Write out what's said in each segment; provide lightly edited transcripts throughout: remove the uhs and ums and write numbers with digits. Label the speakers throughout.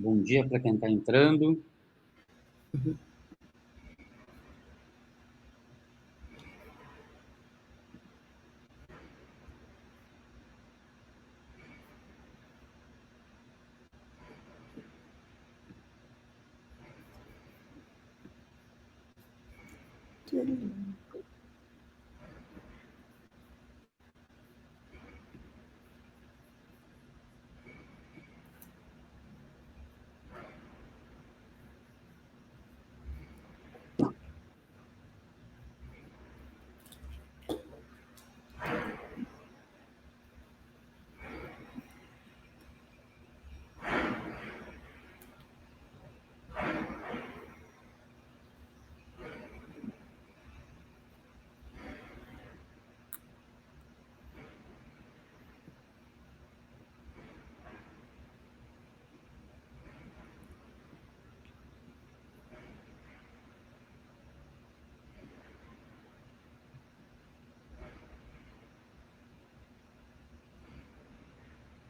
Speaker 1: Bom dia para quem está entrando.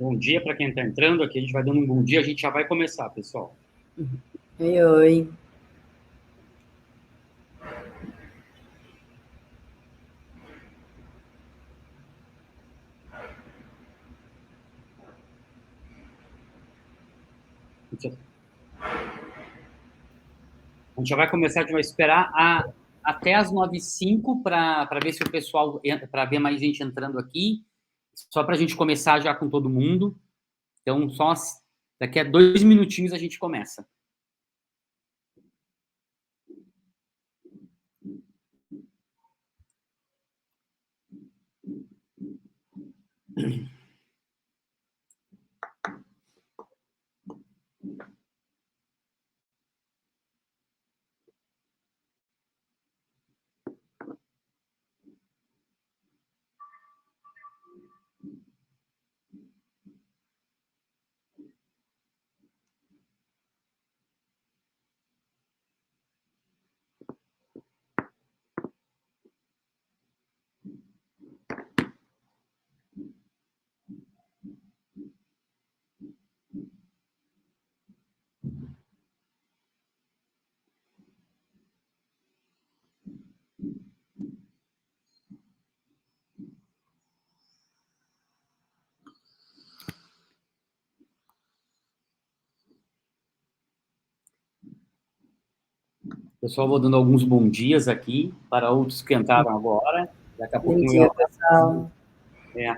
Speaker 1: Bom dia para quem está entrando. Aqui a gente vai dando um bom dia. A gente já vai começar, pessoal.
Speaker 2: Oi, oi.
Speaker 1: A gente já vai começar, a gente vai esperar até as 9h05 para ver se o pessoal entra, para ver mais gente entrando aqui, só para a gente começar já com todo mundo. Então, daqui a 2 minutinhos a gente começa. Pessoal, vou dando alguns bons dias aqui para outros que entraram agora. Daqui a pouquinho
Speaker 2: Bom dia, pessoal.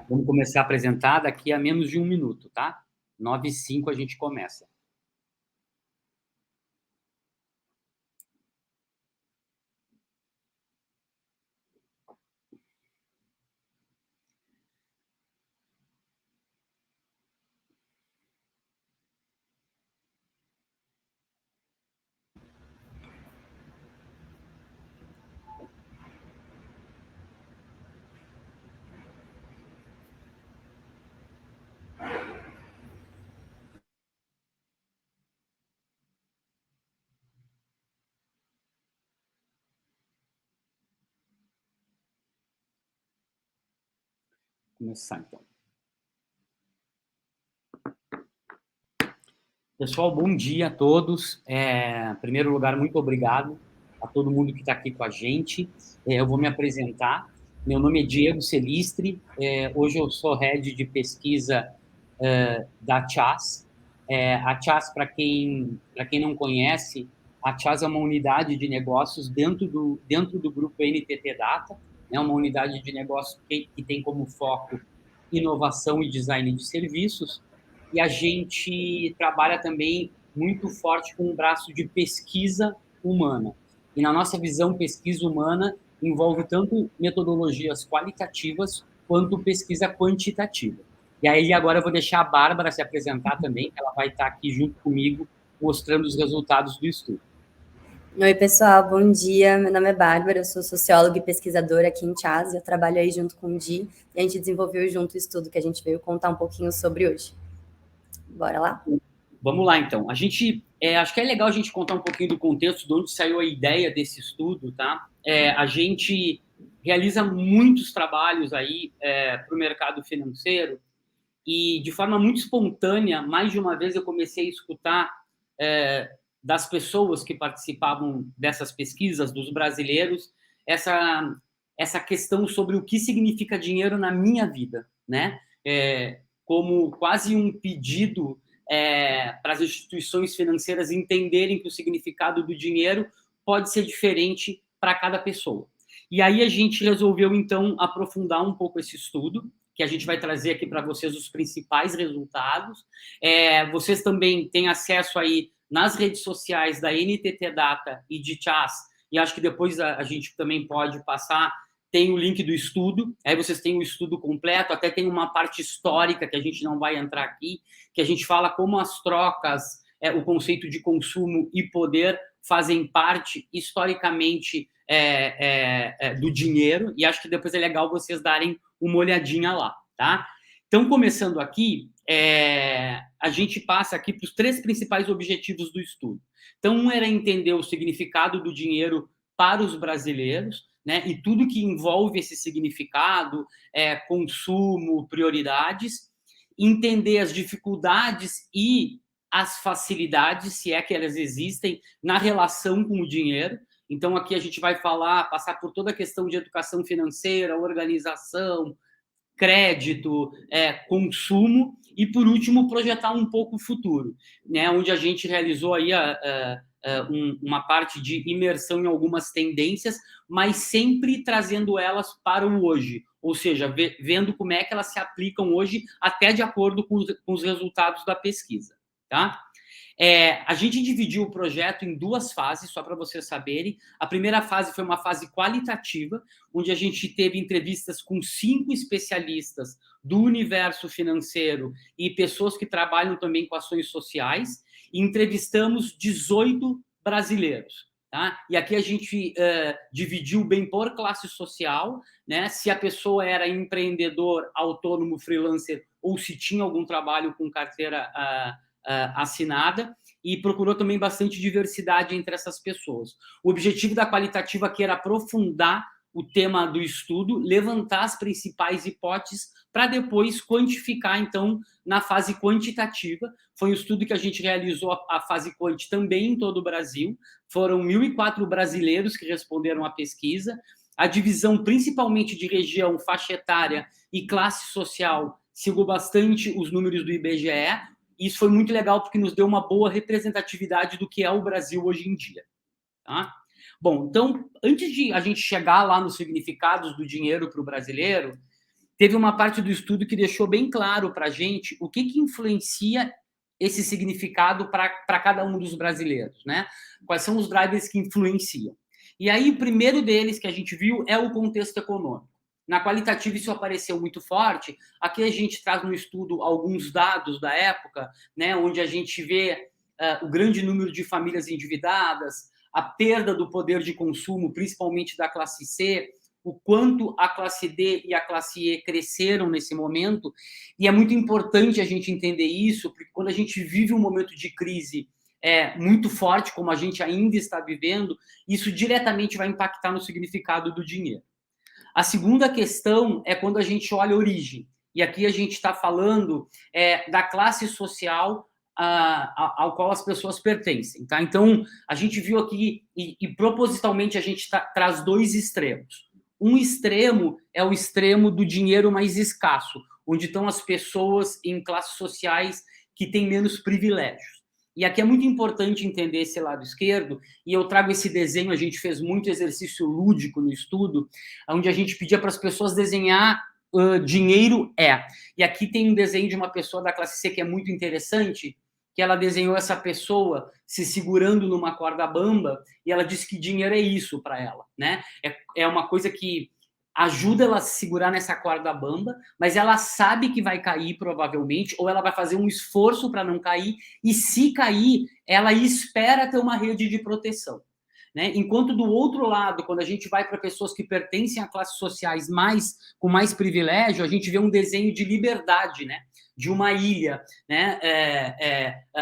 Speaker 1: vamos começar a apresentar daqui a menos de 1 minuto, tá? 9h05 a gente começa. Começar, então. Pessoal, bom dia a todos. Em primeiro lugar, muito obrigado a todo mundo que está aqui com a gente. Eu vou me apresentar. Meu nome é Diego Celistre. Hoje eu sou head de pesquisa da CHAS. A CHAS, para quem não conhece, A Chas é uma unidade de negócios dentro do grupo NTT Data, né, uma unidade de negócio que tem como foco inovação e design de serviços, e a gente trabalha também muito forte com um braço de pesquisa humana. E na nossa visão, pesquisa humana envolve tanto metodologias qualitativas quanto pesquisa quantitativa. E aí agora eu vou deixar a Bárbara se apresentar também, que ela vai estar aqui junto comigo mostrando os resultados do estudo.
Speaker 2: Oi, pessoal, bom dia. Meu nome é Bárbara, eu sou socióloga e pesquisadora aqui em Chas. Eu trabalho aí junto com o Di e a gente desenvolveu junto o estudo que a gente veio contar um pouquinho sobre hoje. Bora lá?
Speaker 1: Vamos lá, então. Acho que é legal a gente contar um pouquinho do contexto, de onde saiu a ideia desse estudo, tá? A gente realiza muitos trabalhos aí para o mercado financeiro e, de forma muito espontânea, mais de uma vez eu comecei a escutar das pessoas que participavam dessas pesquisas, dos brasileiros, essa questão sobre o que significa dinheiro na minha vida, né? Como quase um pedido para as instituições financeiras entenderem que o significado do dinheiro pode ser diferente para cada pessoa. E aí a gente resolveu, então, aprofundar um pouco esse estudo, que a gente vai trazer aqui para vocês os principais resultados. Vocês também têm acesso aí nas redes sociais da NTT Data e de Chas, e acho que depois a gente também pode passar, tem o link do estudo, aí vocês têm o estudo completo, até tem uma parte histórica que a gente não vai entrar aqui, que a gente fala como as trocas, o conceito de consumo e poder fazem parte, historicamente, do dinheiro, e acho que depois é legal vocês darem uma olhadinha lá, tá? Então, começando aqui, a gente passa aqui para os 3 principais objetivos do estudo. Então, um era entender o significado do dinheiro para os brasileiros, né, e tudo que envolve esse significado, consumo, prioridades, entender as dificuldades e as facilidades, se é que elas existem, na relação com o dinheiro. Então, aqui a gente vai passar por toda a questão de educação financeira, organização, crédito, consumo, e, por último, projetar um pouco o futuro, né? Onde a gente realizou aí uma parte de imersão em algumas tendências, mas sempre trazendo elas para o hoje, ou seja, vendo como é que elas se aplicam hoje, até de acordo com os resultados da pesquisa, tá? A gente dividiu o projeto em 2 fases, só para vocês saberem. A primeira fase foi uma fase qualitativa, onde a gente teve entrevistas com 5 especialistas do universo financeiro e pessoas que trabalham também com ações sociais, e entrevistamos 18 brasileiros. Tá? E aqui a gente dividiu bem por classe social, né? Se a pessoa era empreendedor, autônomo, freelancer, ou se tinha algum trabalho com carteira assinada, e procurou também bastante diversidade entre essas pessoas. O objetivo da qualitativa aqui era aprofundar o tema do estudo, levantar as principais hipóteses para depois quantificar, então, na fase quantitativa. Foi um estudo que a gente realizou a fase quant também em todo o Brasil. Foram 1.004 brasileiros que responderam à pesquisa. A divisão, principalmente de região, faixa etária e classe social, seguiu bastante os números do IBGE. Isso foi muito legal porque nos deu uma boa representatividade do que é o Brasil hoje em dia. Tá? Bom, então, antes de a gente chegar lá nos significados do dinheiro para o brasileiro, teve uma parte do estudo que deixou bem claro para a gente o que influencia esse significado para cada um dos brasileiros, né? Quais são os drivers que influenciam. E aí, o primeiro deles que a gente viu é o contexto econômico. Na qualitativa, isso apareceu muito forte. Aqui a gente traz no estudo alguns dados da época, né, onde a gente vê o grande número de famílias endividadas, a perda do poder de consumo, principalmente da classe C, o quanto a classe D e a classe E cresceram nesse momento. E é muito importante a gente entender isso, porque quando a gente vive um momento de crise muito forte, como a gente ainda está vivendo, isso diretamente vai impactar no significado do dinheiro. A segunda questão é quando a gente olha a origem. E aqui a gente está falando da classe social ao qual as pessoas pertencem. Tá? Então, a gente viu aqui, e propositalmente a gente traz 2 extremos. Um extremo é o extremo do dinheiro mais escasso, onde estão as pessoas em classes sociais que têm menos privilégios. E aqui é muito importante entender esse lado esquerdo, e eu trago esse desenho, a gente fez muito exercício lúdico no estudo, onde a gente pedia para as pessoas desenhar dinheiro é. E aqui tem um desenho de uma pessoa da classe C que é muito interessante, que ela desenhou essa pessoa se segurando numa corda bamba, e ela disse que dinheiro é isso para ela, né? É uma coisa que ajuda ela a se segurar nessa corda bamba, mas ela sabe que vai cair provavelmente, ou ela vai fazer um esforço para não cair, e se cair, ela espera ter uma rede de proteção. Né? Enquanto do outro lado, quando a gente vai para pessoas que pertencem a classes sociais com mais privilégio, a gente vê um desenho de liberdade, né? De uma ilha, né?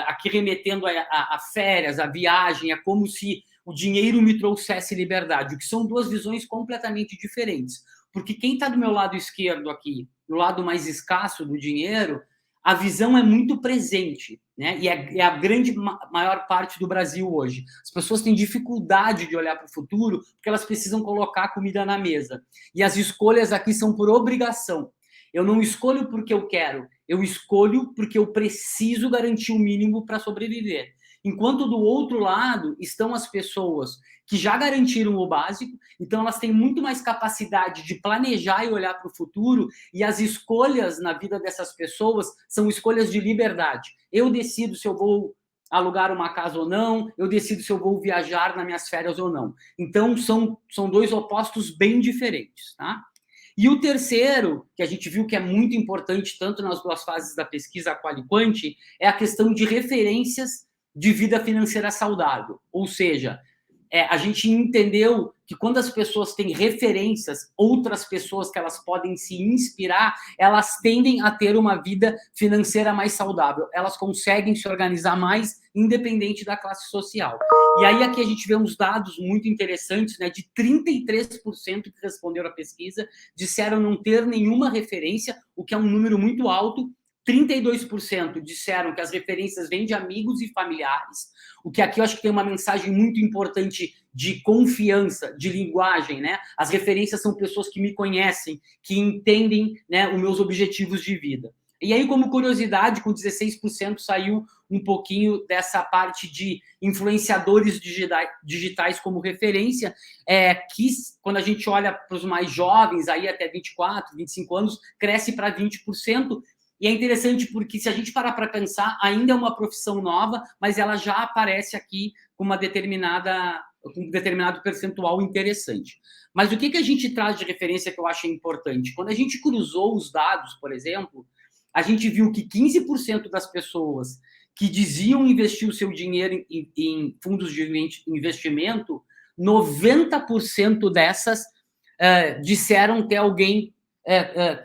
Speaker 1: Aqui remetendo a férias, a viagem, é como se o dinheiro me trouxesse liberdade, o que são duas visões completamente diferentes. Porque quem está do meu lado esquerdo aqui, do lado mais escasso do dinheiro, a visão é muito presente, né? E é a grande maior parte do Brasil hoje. As pessoas têm dificuldade de olhar para o futuro porque elas precisam colocar comida na mesa. E as escolhas aqui são por obrigação. Eu não escolho porque eu quero, eu escolho porque eu preciso garantir o mínimo para sobreviver. Enquanto do outro lado estão as pessoas que já garantiram o básico, então elas têm muito mais capacidade de planejar e olhar para o futuro, e as escolhas na vida dessas pessoas são escolhas de liberdade. Eu decido se eu vou alugar uma casa ou não, eu decido se eu vou viajar nas minhas férias ou não. Então, são dois opostos bem diferentes, tá? E o terceiro, que a gente viu que é muito importante, tanto nas duas fases da pesquisa Qual e Quant, é a questão de referências de vida financeira saudável. Ou seja, a gente entendeu que quando as pessoas têm referências, outras pessoas que elas podem se inspirar, elas tendem a ter uma vida financeira mais saudável. Elas conseguem se organizar mais, independente da classe social. E aí aqui a gente vê uns dados muito interessantes, né? De 33% que responderam à pesquisa disseram não ter nenhuma referência, o que é um número muito alto. 32% disseram que as referências vêm de amigos e familiares, o que aqui eu acho que tem uma mensagem muito importante de confiança, de linguagem, né? As referências são pessoas que me conhecem, que entendem, né, os meus objetivos de vida. E aí, como curiosidade, com 16% saiu um pouquinho dessa parte de influenciadores digitais como referência, que quando a gente olha para os mais jovens, aí até 24, 25 anos, cresce para 20%, e é interessante porque, se a gente parar para pensar, ainda é uma profissão nova, mas ela já aparece aqui com com um determinado percentual interessante. Mas o que a gente traz de referência que eu acho importante? Quando a gente cruzou os dados, por exemplo, a gente viu que 15% das pessoas que diziam investir o seu dinheiro em fundos de investimento, 90% dessas disseram ter alguém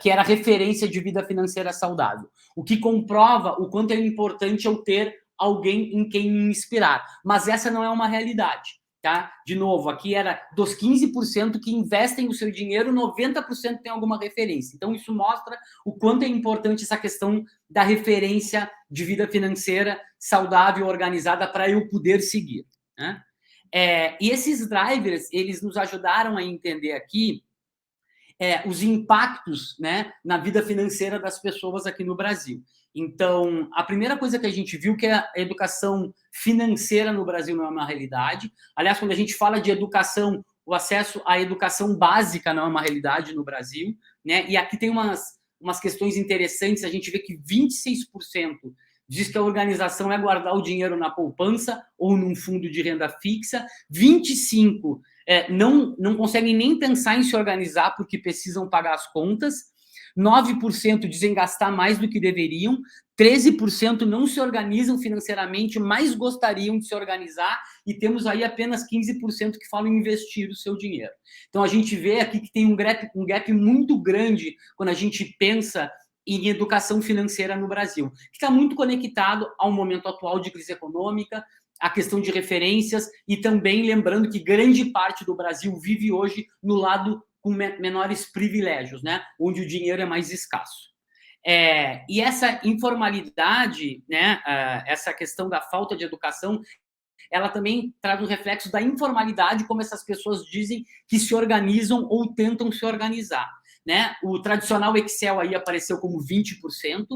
Speaker 1: que era referência de vida financeira saudável. O que comprova o quanto é importante eu ter alguém em quem me inspirar. Mas essa não é uma realidade. Tá? De novo, aqui era dos 15% que investem o seu dinheiro, 90% tem alguma referência. Então, isso mostra o quanto é importante essa questão da referência de vida financeira saudável, organizada, para eu poder seguir. Né? E esses drivers, eles nos ajudaram a entender aqui os impactos, né, na vida financeira das pessoas aqui no Brasil. Então, a primeira coisa que a gente viu que a educação financeira no Brasil não é uma realidade. Aliás, quando a gente fala de educação, o acesso à educação básica não é uma realidade no Brasil, né? E aqui tem umas questões interessantes. A gente vê que 26% diz que a organização é guardar o dinheiro na poupança ou num fundo de renda fixa. 25% não conseguem nem pensar em se organizar porque precisam pagar as contas. 9% dizem gastar mais do que deveriam. 13% não se organizam financeiramente, mas gostariam de se organizar. E temos aí apenas 15% que falam em investir o seu dinheiro. Então, a gente vê aqui que tem um gap muito grande quando a gente pensa em educação financeira no Brasil, que está muito conectado ao momento atual de crise econômica, a questão de referências, e também lembrando que grande parte do Brasil vive hoje no lado com menores privilégios, né? Onde o dinheiro é mais escasso. E essa informalidade, né? Essa questão da falta de educação, ela também traz um reflexo da informalidade, como essas pessoas dizem que se organizam ou tentam se organizar. Né? O tradicional Excel aí apareceu como 20%,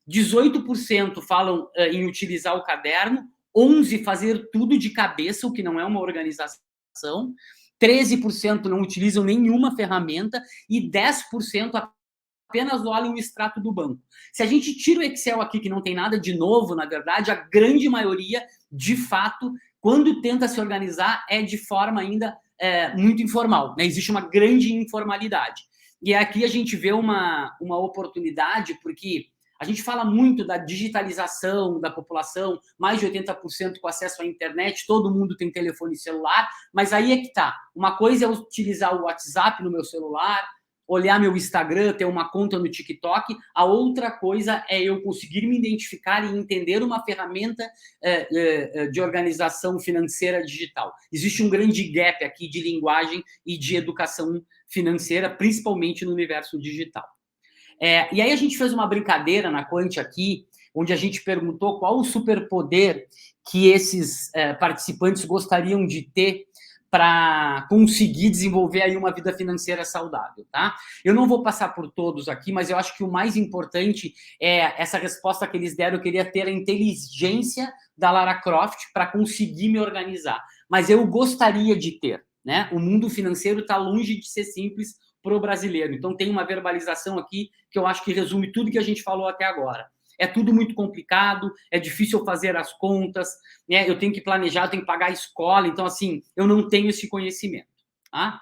Speaker 1: 18% falam em utilizar o caderno, 11% fazer tudo de cabeça, o que não é uma organização, 13% não utilizam nenhuma ferramenta e 10% apenas olham o extrato do banco. Se a gente tira o Excel aqui, que não tem nada de novo, na verdade, a grande maioria, de fato, quando tenta se organizar, é de forma ainda muito informal, né? Existe uma grande informalidade. E aqui a gente vê uma oportunidade, porque a gente fala muito da digitalização da população, mais de 80% com acesso à internet, todo mundo tem telefone celular, mas aí é que tá. Uma coisa é utilizar o WhatsApp no meu celular, olhar meu Instagram, ter uma conta no TikTok, a outra coisa é eu conseguir me identificar e entender uma ferramenta de organização financeira digital. Existe um grande gap aqui de linguagem e de educação financeira, principalmente no universo digital. E aí a gente fez uma brincadeira na Quant aqui, onde a gente perguntou qual o superpoder que esses participantes gostariam de ter para conseguir desenvolver aí uma vida financeira saudável, tá? Eu não vou passar por todos aqui, mas eu acho que o mais importante é essa resposta que eles deram. Eu queria ter a inteligência da Lara Croft para conseguir me organizar, mas eu gostaria de ter, né? O mundo financeiro está longe de ser simples para o brasileiro. Então, tem uma verbalização aqui que eu acho que resume tudo que a gente falou até agora. É tudo muito complicado, é difícil fazer as contas, né? Eu tenho que planejar, eu tenho que pagar a escola, então, assim, eu não tenho esse conhecimento. Tá?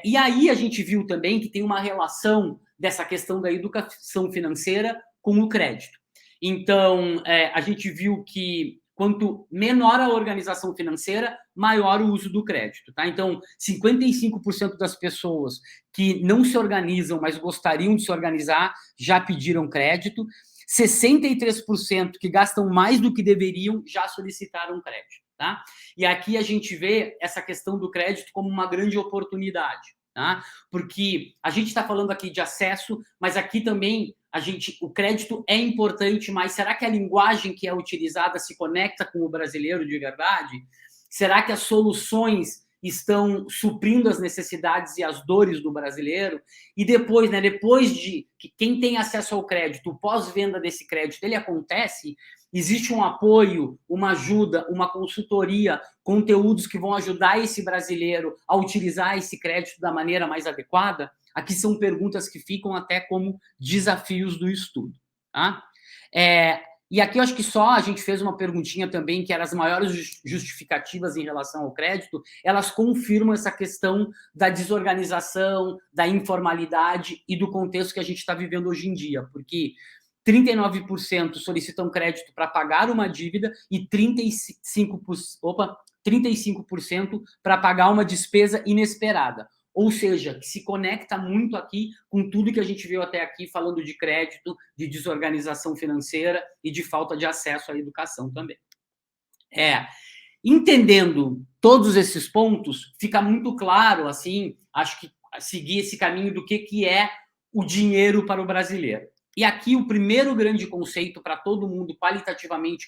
Speaker 1: E aí a gente viu também que tem uma relação dessa questão da educação financeira com o crédito. Então, a gente viu que quanto menor a organização financeira, maior o uso do crédito. Tá? Então, 55% das pessoas que não se organizam, mas gostariam de se organizar, já pediram crédito. 63% que gastam mais do que deveriam já solicitaram crédito. Tá? E aqui a gente vê essa questão do crédito como uma grande oportunidade. Tá? Porque a gente está falando aqui de acesso, mas aqui também o crédito é importante, mas será que a linguagem que é utilizada se conecta com o brasileiro de verdade? Será que as soluções estão suprindo as necessidades e as dores do brasileiro? E depois, né, depois de que quem tem acesso ao crédito, o pós-venda desse crédito, ele acontece, existe um apoio, uma ajuda, uma consultoria, conteúdos que vão ajudar esse brasileiro a utilizar esse crédito da maneira mais adequada? Aqui são perguntas que ficam até como desafios do estudo. Tá? E aqui eu acho que só a gente fez uma perguntinha também, que eram as maiores justificativas em relação ao crédito, elas confirmam essa questão da desorganização, da informalidade e do contexto que a gente está vivendo hoje em dia, porque 39% solicitam crédito para pagar uma dívida e 35% para pagar uma despesa inesperada. Ou seja, que se conecta muito aqui com tudo que a gente viu até aqui, falando de crédito, de desorganização financeira e de falta de acesso à educação também. Entendendo todos esses pontos, fica muito claro, assim, acho que seguir esse caminho do que é o dinheiro para o brasileiro. E aqui o primeiro grande conceito para todo mundo, qualitativamente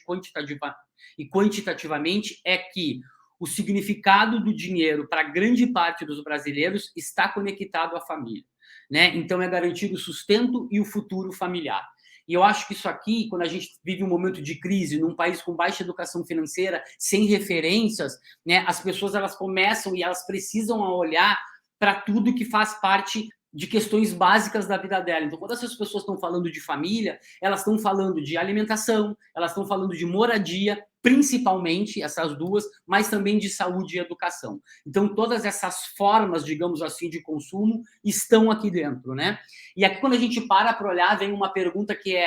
Speaker 1: e quantitativamente, é que o significado do dinheiro para grande parte dos brasileiros está conectado à família, né? Então, é garantir o sustento e o futuro familiar. E eu acho que isso aqui, quando a gente vive um momento de crise, num país com baixa educação financeira, sem referências, né, as pessoas elas começam e elas precisam olhar para tudo que faz parte de questões básicas da vida dela. Então, quando essas pessoas estão falando de família, elas estão falando de alimentação, elas estão falando de moradia, principalmente essas duas, mas também de saúde e educação. Então, todas essas formas, digamos assim, de consumo estão aqui dentro, né? E aqui, quando a gente para olhar, vem uma pergunta que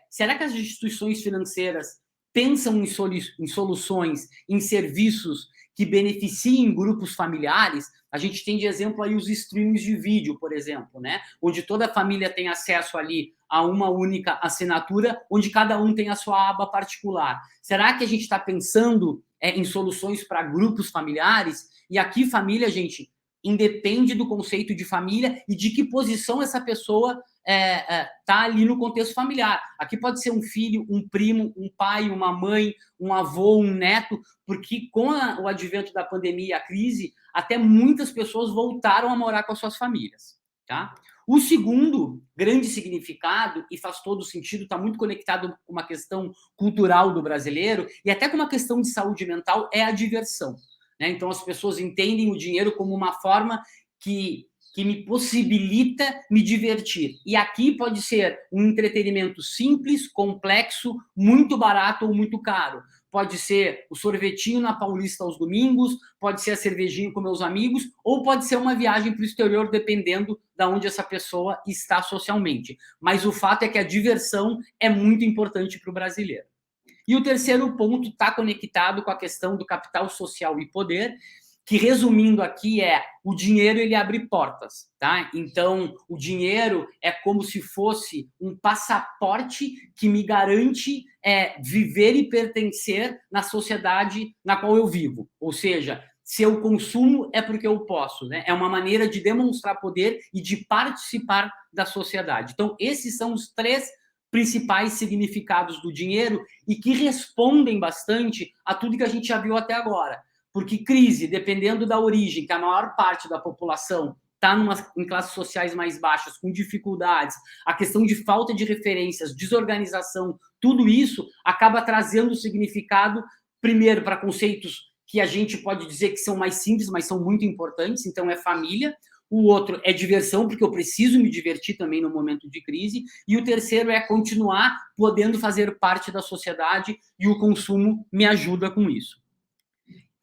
Speaker 1: será que as instituições financeiras pensam em soluções, em serviços que beneficiem grupos familiares? A gente tem de exemplo aí os streams de vídeo, por exemplo, né? Onde toda a família tem acesso ali a uma única assinatura, onde cada um tem a sua aba particular. Será que a gente está pensando em soluções para grupos familiares? E aqui, família, gente, independe do conceito de família e de que posição essa pessoa está ali no contexto familiar. Aqui pode ser um filho, um primo, um pai, uma mãe, um avô, um neto, porque com o advento da pandemia e a crise, até muitas pessoas voltaram a morar com as suas famílias. Tá? O segundo grande significado, e faz todo sentido, está muito conectado com uma questão cultural do brasileiro e até com uma questão de saúde mental, é a diversão. Né? Então, as pessoas entendem o dinheiro como uma forma que me possibilita me divertir. E aqui pode ser um entretenimento simples, complexo, muito barato ou muito caro. Pode ser o sorvetinho na Paulista aos domingos, pode ser a cervejinha com meus amigos, ou pode ser uma viagem para o exterior, dependendo de onde essa pessoa está socialmente. Mas o fato é que a diversão é muito importante para o brasileiro. E o terceiro ponto está conectado com a questão do capital social e poder, que, resumindo aqui, é o dinheiro, ele abre portas, tá? Então, o dinheiro é como se fosse um passaporte que me garante viver e pertencer na sociedade na qual eu vivo. Ou seja, se eu consumo é porque eu posso, né? É uma maneira de demonstrar poder e de participar da sociedade. Então, esses são os três principais significados do dinheiro e que respondem bastante a tudo que a gente já viu até agora. Porque crise, dependendo da origem, que a maior parte da população está em classes sociais mais baixas, com dificuldades, a questão de falta de referências, desorganização, tudo isso acaba trazendo significado, primeiro, para conceitos que a gente pode dizer que são mais simples, mas são muito importantes. Então, é família. O outro é diversão, porque eu preciso me divertir também no momento de crise. E o terceiro é continuar podendo fazer parte da sociedade, e o consumo me ajuda com isso.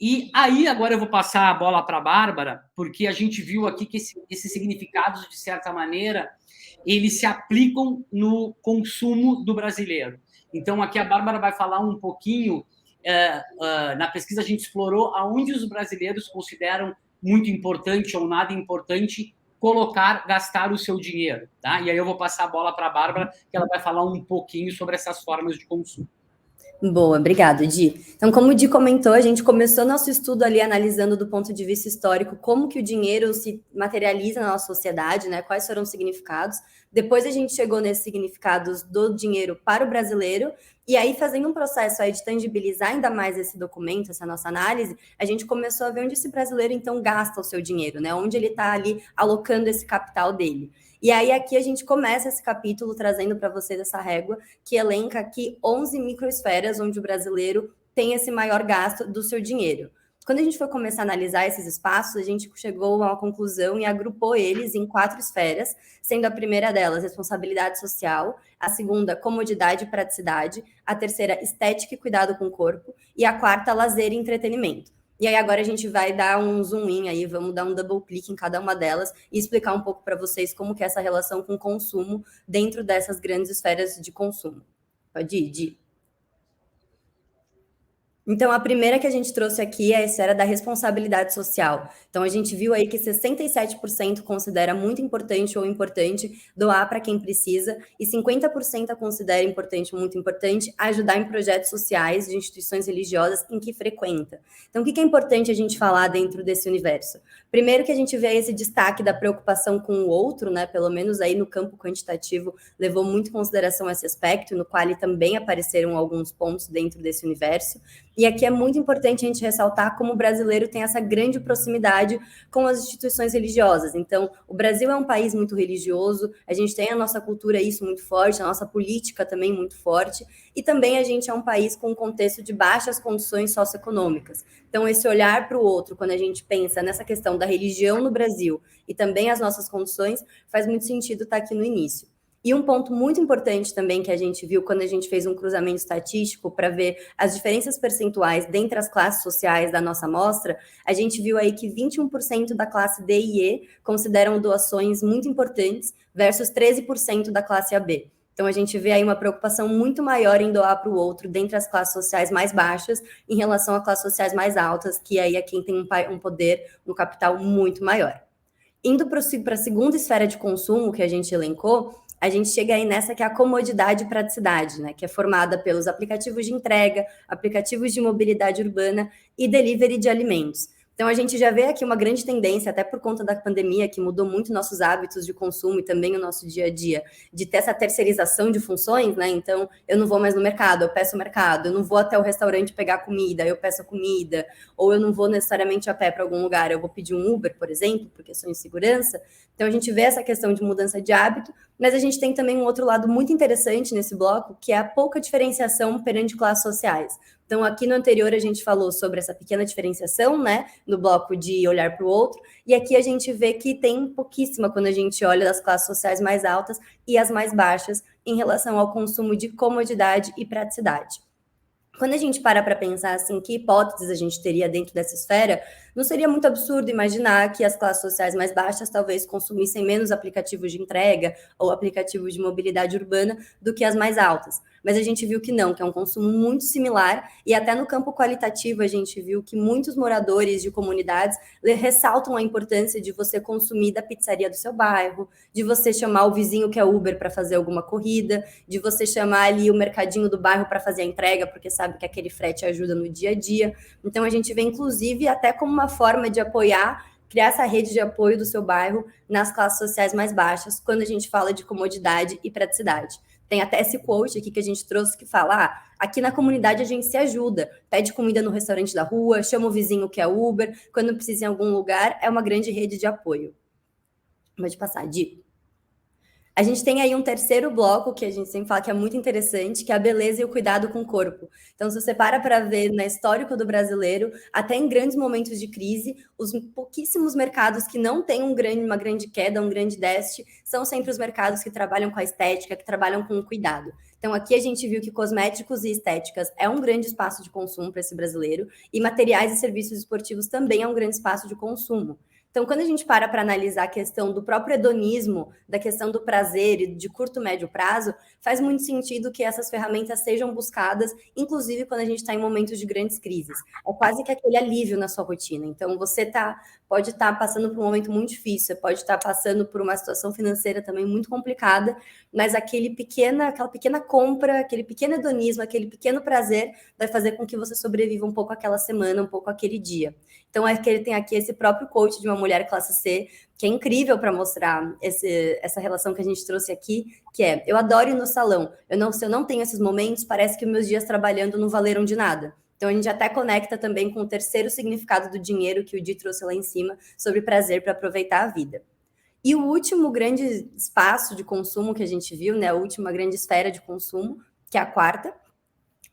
Speaker 1: E aí, agora eu vou passar a bola para a Bárbara, porque a gente viu aqui que esses significados, de certa maneira, eles se aplicam no consumo do brasileiro. Então, aqui a Bárbara vai falar um pouquinho, na pesquisa a gente explorou aonde os brasileiros consideram muito importante ou nada importante gastar o seu dinheiro. Tá? E aí eu vou passar a bola para a Bárbara, que ela vai falar um pouquinho sobre essas formas de consumo.
Speaker 2: Boa, obrigado, Di. Então, como o Di comentou, a gente começou nosso estudo ali analisando do ponto de vista histórico como que o dinheiro se materializa na nossa sociedade, né? Quais foram os significados. Depois a gente chegou nesses significados do dinheiro para o brasileiro, e aí, fazendo um processo aí de tangibilizar ainda mais esse documento, essa nossa análise, a gente começou a ver onde esse brasileiro, então, gasta o seu dinheiro, né? Onde ele está ali alocando esse capital dele. E aí, aqui a gente começa esse capítulo trazendo para vocês essa régua que elenca aqui 11 microesferas onde o brasileiro tem esse maior gasto do seu dinheiro. Quando a gente foi começar a analisar esses espaços, a gente chegou a uma conclusão e agrupou eles em 4 esferas, sendo a primeira delas responsabilidade social, a segunda comodidade e praticidade, a terceira estética e cuidado com o corpo, e a quarta lazer e entretenimento. E aí agora a gente vai dar um zoom in aí, vamos dar um double click em cada uma delas e explicar um pouco para vocês como que é essa relação com o consumo dentro dessas grandes esferas de consumo. Pode ir, Di. Então, a primeira que a gente trouxe aqui é a esfera da responsabilidade social. Então, a gente viu aí que 67% considera muito importante ou importante doar para quem precisa e 50% considera importante ou muito importante ajudar em projetos sociais de instituições religiosas em que frequenta. Então, o que é importante a gente falar dentro desse universo? Primeiro que a gente vê esse destaque da preocupação com o outro, né? Pelo menos aí no campo quantitativo levou muito em consideração esse aspecto, no qual também apareceram alguns pontos dentro desse universo. E aqui é muito importante a gente ressaltar como o brasileiro tem essa grande proximidade com as instituições religiosas. Então, o Brasil é um país muito religioso, a gente tem a nossa cultura, isso muito forte, a nossa política também muito forte, e também a gente é um país com um contexto de baixas condições socioeconômicas. Então, esse olhar para o outro, quando a gente pensa nessa questão da religião no Brasil e também as nossas condições, faz muito sentido estar aqui no início. E um ponto muito importante também que a gente viu quando a gente fez um cruzamento estatístico para ver as diferenças percentuais dentre as classes sociais da nossa amostra, a gente viu aí que 21% da classe D e E consideram doações muito importantes versus 13% da classe AB. Então, a gente vê aí uma preocupação muito maior em doar para o outro dentre as classes sociais mais baixas em relação a classes sociais mais altas, que aí é quem tem um poder, um capital muito maior. Indo para a segunda esfera de consumo que a gente elencou, a gente chega aí nessa que é a comodidade e praticidade, né? Que é formada pelos aplicativos de entrega, aplicativos de mobilidade urbana e delivery de alimentos. Então, a gente já vê aqui uma grande tendência, até por conta da pandemia, que mudou muito nossos hábitos de consumo e também o nosso dia a dia, de ter essa terceirização de funções, né? Então, eu não vou mais no mercado, eu peço o mercado, eu não vou até o restaurante pegar comida, eu peço a comida, ou eu não vou necessariamente a pé para algum lugar, eu vou pedir um Uber, por exemplo, por questões de segurança. Então, a gente vê essa questão de mudança de hábito, mas a gente tem também um outro lado muito interessante nesse bloco, que é a pouca diferenciação perante classes sociais. Então, aqui no anterior, a gente falou sobre essa pequena diferenciação, né, no bloco de olhar para o outro, e aqui a gente vê que tem pouquíssima quando a gente olha das classes sociais mais altas e as mais baixas em relação ao consumo de comodidade e praticidade. Quando a gente para pensar assim, que hipóteses a gente teria dentro dessa esfera, não seria muito absurdo imaginar que as classes sociais mais baixas talvez consumissem menos aplicativos de entrega ou aplicativos de mobilidade urbana do que as mais altas. Mas a gente viu que não, que é um consumo muito similar, e até no campo qualitativo a gente viu que muitos moradores de comunidades ressaltam a importância de você consumir da pizzaria do seu bairro, de você chamar o vizinho que é Uber para fazer alguma corrida, de você chamar ali o mercadinho do bairro para fazer a entrega, porque sabe que aquele frete ajuda no dia a dia. Então a gente vê, inclusive, até como uma forma de apoiar, criar essa rede de apoio do seu bairro nas classes sociais mais baixas, quando a gente fala de comodidade e praticidade. Tem até esse quote aqui que a gente trouxe que fala, aqui na comunidade a gente se ajuda, pede comida no restaurante da rua, chama o vizinho que é Uber, quando precisa em algum lugar, é uma grande rede de apoio. Pode passar, Di. A gente tem aí um terceiro bloco que a gente sempre fala que é muito interessante, que é a beleza e o cuidado com o corpo. Então, se você para ver na histórico do brasileiro, até em grandes momentos de crise, os pouquíssimos mercados que não têm uma grande queda, um grande déficit, são sempre os mercados que trabalham com a estética, que trabalham com o cuidado. Então, aqui a gente viu que cosméticos e estéticas é um grande espaço de consumo para esse brasileiro, e materiais e serviços esportivos também é um grande espaço de consumo. Então, quando a gente para analisar a questão do próprio hedonismo, da questão do prazer e de curto, médio prazo, faz muito sentido que essas ferramentas sejam buscadas, inclusive quando a gente está em momentos de grandes crises. É quase que aquele alívio na sua rotina. Então, você pode estar passando por um momento muito difícil, pode estar passando por uma situação financeira também muito complicada, mas aquela pequena compra, aquele pequeno hedonismo, aquele pequeno prazer vai fazer com que você sobreviva um pouco aquela semana, um pouco aquele dia. Então, é que ele tem aqui esse próprio coach de uma mulher classe C, que é incrível para mostrar essa relação que a gente trouxe aqui, que é, eu adoro ir no salão, se eu não tenho esses momentos, parece que meus dias trabalhando não valeram de nada. Então, a gente até conecta também com o terceiro significado do dinheiro que o Di trouxe lá em cima, sobre prazer para aproveitar a vida. E o último grande espaço de consumo que a gente viu, né, a última grande esfera de consumo, que é a quarta,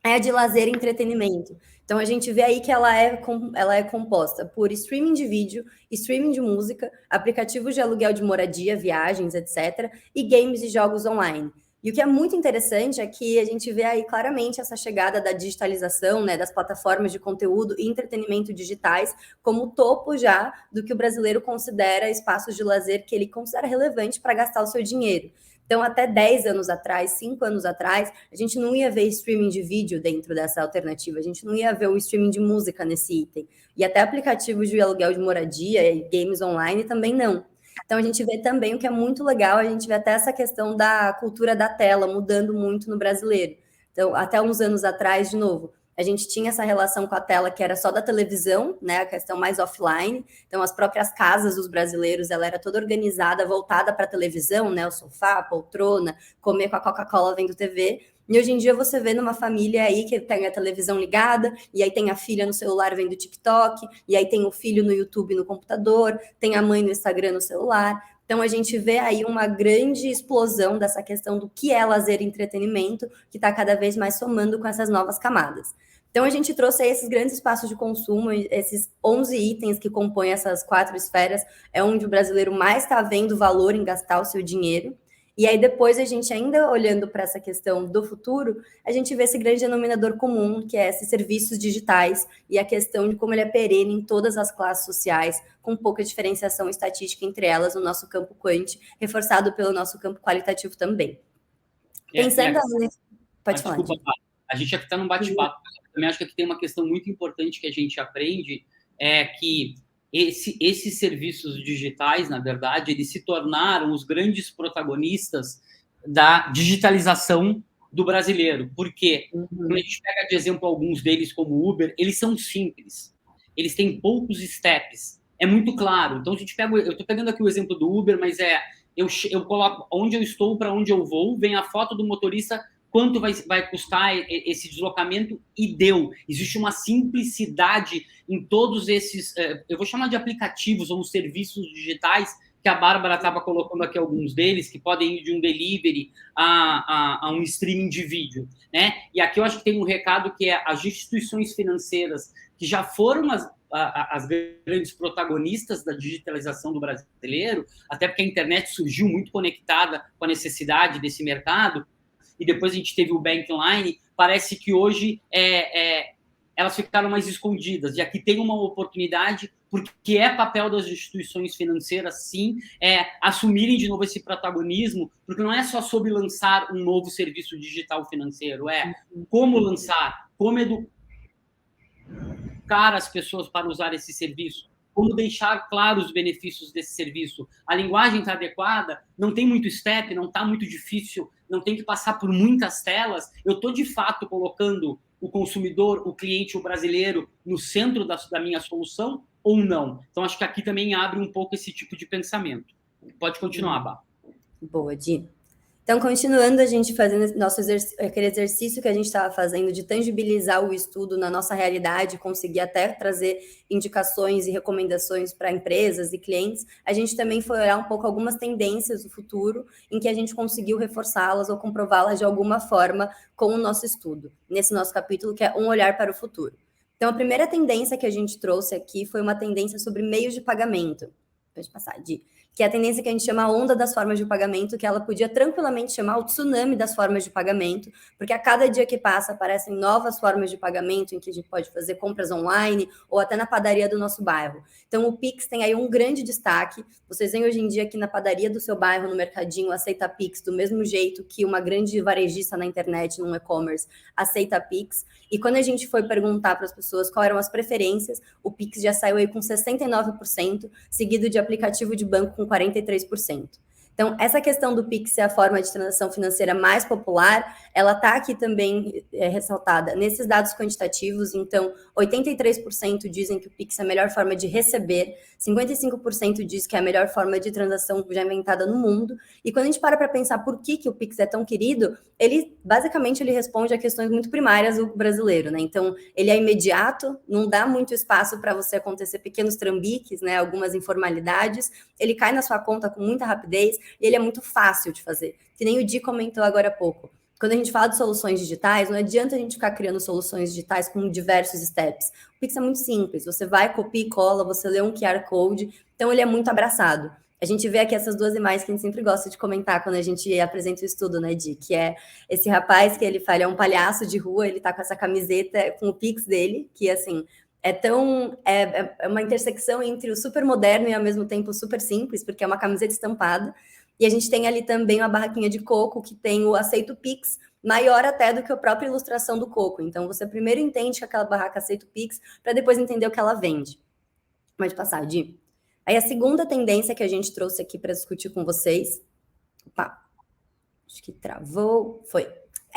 Speaker 2: é a de lazer e entretenimento. Então, a gente vê aí que ela é composta por streaming de vídeo, streaming de música, aplicativos de aluguel de moradia, viagens, etc., e games e jogos online. E o que é muito interessante é que a gente vê aí claramente essa chegada da digitalização, né, das plataformas de conteúdo e entretenimento digitais como topo já do que o brasileiro considera espaços de lazer que ele considera relevante para gastar o seu dinheiro. Então, até 10 anos atrás, 5 anos atrás, a gente não ia ver streaming de vídeo dentro dessa alternativa, a gente não ia ver o streaming de música nesse item. E até aplicativos de aluguel de moradia e games online também não. Então, a gente vê também o que é muito legal, a gente vê até essa questão da cultura da tela mudando muito no brasileiro. Então, até uns anos atrás, de novo, a gente tinha essa relação com a tela que era só da televisão, né, a questão mais offline. Então, as próprias casas dos brasileiros, ela era toda organizada, voltada para a televisão, né, o sofá, a poltrona, comer com a Coca-Cola vendo TV. E hoje em dia você vê numa família aí que tem a televisão ligada, e aí tem a filha no celular vendo TikTok, e aí tem o filho no YouTube no computador, tem a mãe no Instagram no celular. Então, a gente vê aí uma grande explosão dessa questão do que é lazer e entretenimento, que está cada vez mais somando com essas novas camadas. Então, a gente trouxe aí esses grandes espaços de consumo, esses 11 itens que compõem essas 4 esferas, é onde o brasileiro mais está vendo valor em gastar o seu dinheiro. E aí, depois, a gente ainda olhando para essa questão do futuro, a gente vê esse grande denominador comum, que é esses serviços digitais e a questão de como ele é perene em todas as classes sociais, com pouca diferenciação estatística entre elas no nosso campo quant, reforçado pelo nosso campo qualitativo também. Pensando... Pode falar.
Speaker 1: Desculpa, a gente aqui está num bate-papo. Eu também acho que aqui tem uma questão muito importante que a gente aprende, é que esses serviços digitais, na verdade, eles se tornaram os grandes protagonistas da digitalização do brasileiro. Porque, quando a gente pega de exemplo alguns deles, como o Uber, eles são simples. eles têm poucos steps. É muito claro. Então, a gente pega, eu estou pegando aqui o exemplo do Uber, mas eu coloco onde eu estou, para onde eu vou, vem a foto do motorista, quanto vai custar esse deslocamento, e deu. Existe uma simplicidade em todos esses, eu vou chamar de aplicativos ou serviços digitais, que a Bárbara estava colocando aqui alguns deles, que podem ir de um delivery a um streaming de vídeo, né? E aqui eu acho que tem um recado que é as instituições financeiras que já foram as grandes protagonistas da digitalização do brasileiro, até porque a internet surgiu muito conectada com a necessidade desse mercado, e depois a gente teve o Bankline, parece que hoje elas ficaram mais escondidas, e aqui tem uma oportunidade, porque é papel das instituições financeiras, sim, assumirem de novo esse protagonismo, porque não é só sobre lançar um novo serviço digital financeiro, como lançar, como educar as pessoas para usar esse serviço, como deixar claros os benefícios desse serviço. A linguagem está adequada, não tem muito step, não está muito difícil, não tem que passar por muitas telas. Eu estou, de fato, colocando o consumidor, o cliente, o brasileiro, no centro da minha solução ou não? Então, acho que aqui também abre um pouco esse tipo de pensamento. Pode continuar, Bá.
Speaker 2: Boa, Di. Então, continuando a gente fazendo aquele exercício que a gente estava fazendo de tangibilizar o estudo na nossa realidade, conseguir até trazer indicações e recomendações para empresas e clientes, a gente também foi olhar um pouco algumas tendências do futuro em que a gente conseguiu reforçá-las ou comprová-las de alguma forma com o nosso estudo, nesse nosso capítulo que é Um Olhar para o Futuro. Então, a primeira tendência que a gente trouxe aqui foi uma tendência sobre meios de pagamento. Pode passar, Di. Que é a tendência que a gente chama a onda das formas de pagamento, que ela podia tranquilamente chamar o tsunami das formas de pagamento, porque a cada dia que passa aparecem novas formas de pagamento em que a gente pode fazer compras online ou até na padaria do nosso bairro. Então, o Pix tem aí um grande destaque. Vocês veem hoje em dia que na padaria do seu bairro, no mercadinho, aceita Pix do mesmo jeito que uma grande varejista na internet, num e-commerce, aceita Pix. E quando a gente foi perguntar para as pessoas quais eram as preferências, o Pix já saiu aí com 69%, seguido de aplicativo de banco com 43%. Então, essa questão do Pix ser a forma de transação financeira mais popular, ela está aqui também ressaltada nesses dados quantitativos. Então, 83% dizem que o Pix é a melhor forma de receber, 55% diz que é a melhor forma de transação já inventada no mundo. E quando a gente para pensar por que o Pix é tão querido, ele basicamente responde a questões muito primárias do brasileiro, né? Então, ele é imediato, não dá muito espaço para você acontecer pequenos trambiques, né? Algumas informalidades, ele cai na sua conta com muita rapidez, e ele é muito fácil de fazer. Que nem o Di comentou agora há pouco. Quando a gente fala de soluções digitais, não adianta a gente ficar criando soluções digitais com diversos steps. O Pix é muito simples. Você vai, copia e cola, você lê um QR Code. Então, ele é muito abraçado. A gente vê aqui essas duas imagens que a gente sempre gosta de comentar quando a gente apresenta o estudo, né, Di? Que é esse rapaz que ele fala, é um palhaço de rua, ele tá com essa camiseta com o Pix dele, que, assim, é uma intersecção entre o super moderno e, ao mesmo tempo, super simples, porque é uma camiseta estampada. E a gente tem ali também uma barraquinha de coco que tem o aceito Pix, maior até do que a própria ilustração do coco. Então, você primeiro entende que aquela barraca aceita o Pix, para depois entender o que ela vende. Pode passar, Di. Aí a segunda tendência que a gente trouxe aqui para discutir com vocês... Opa, acho que travou. Foi.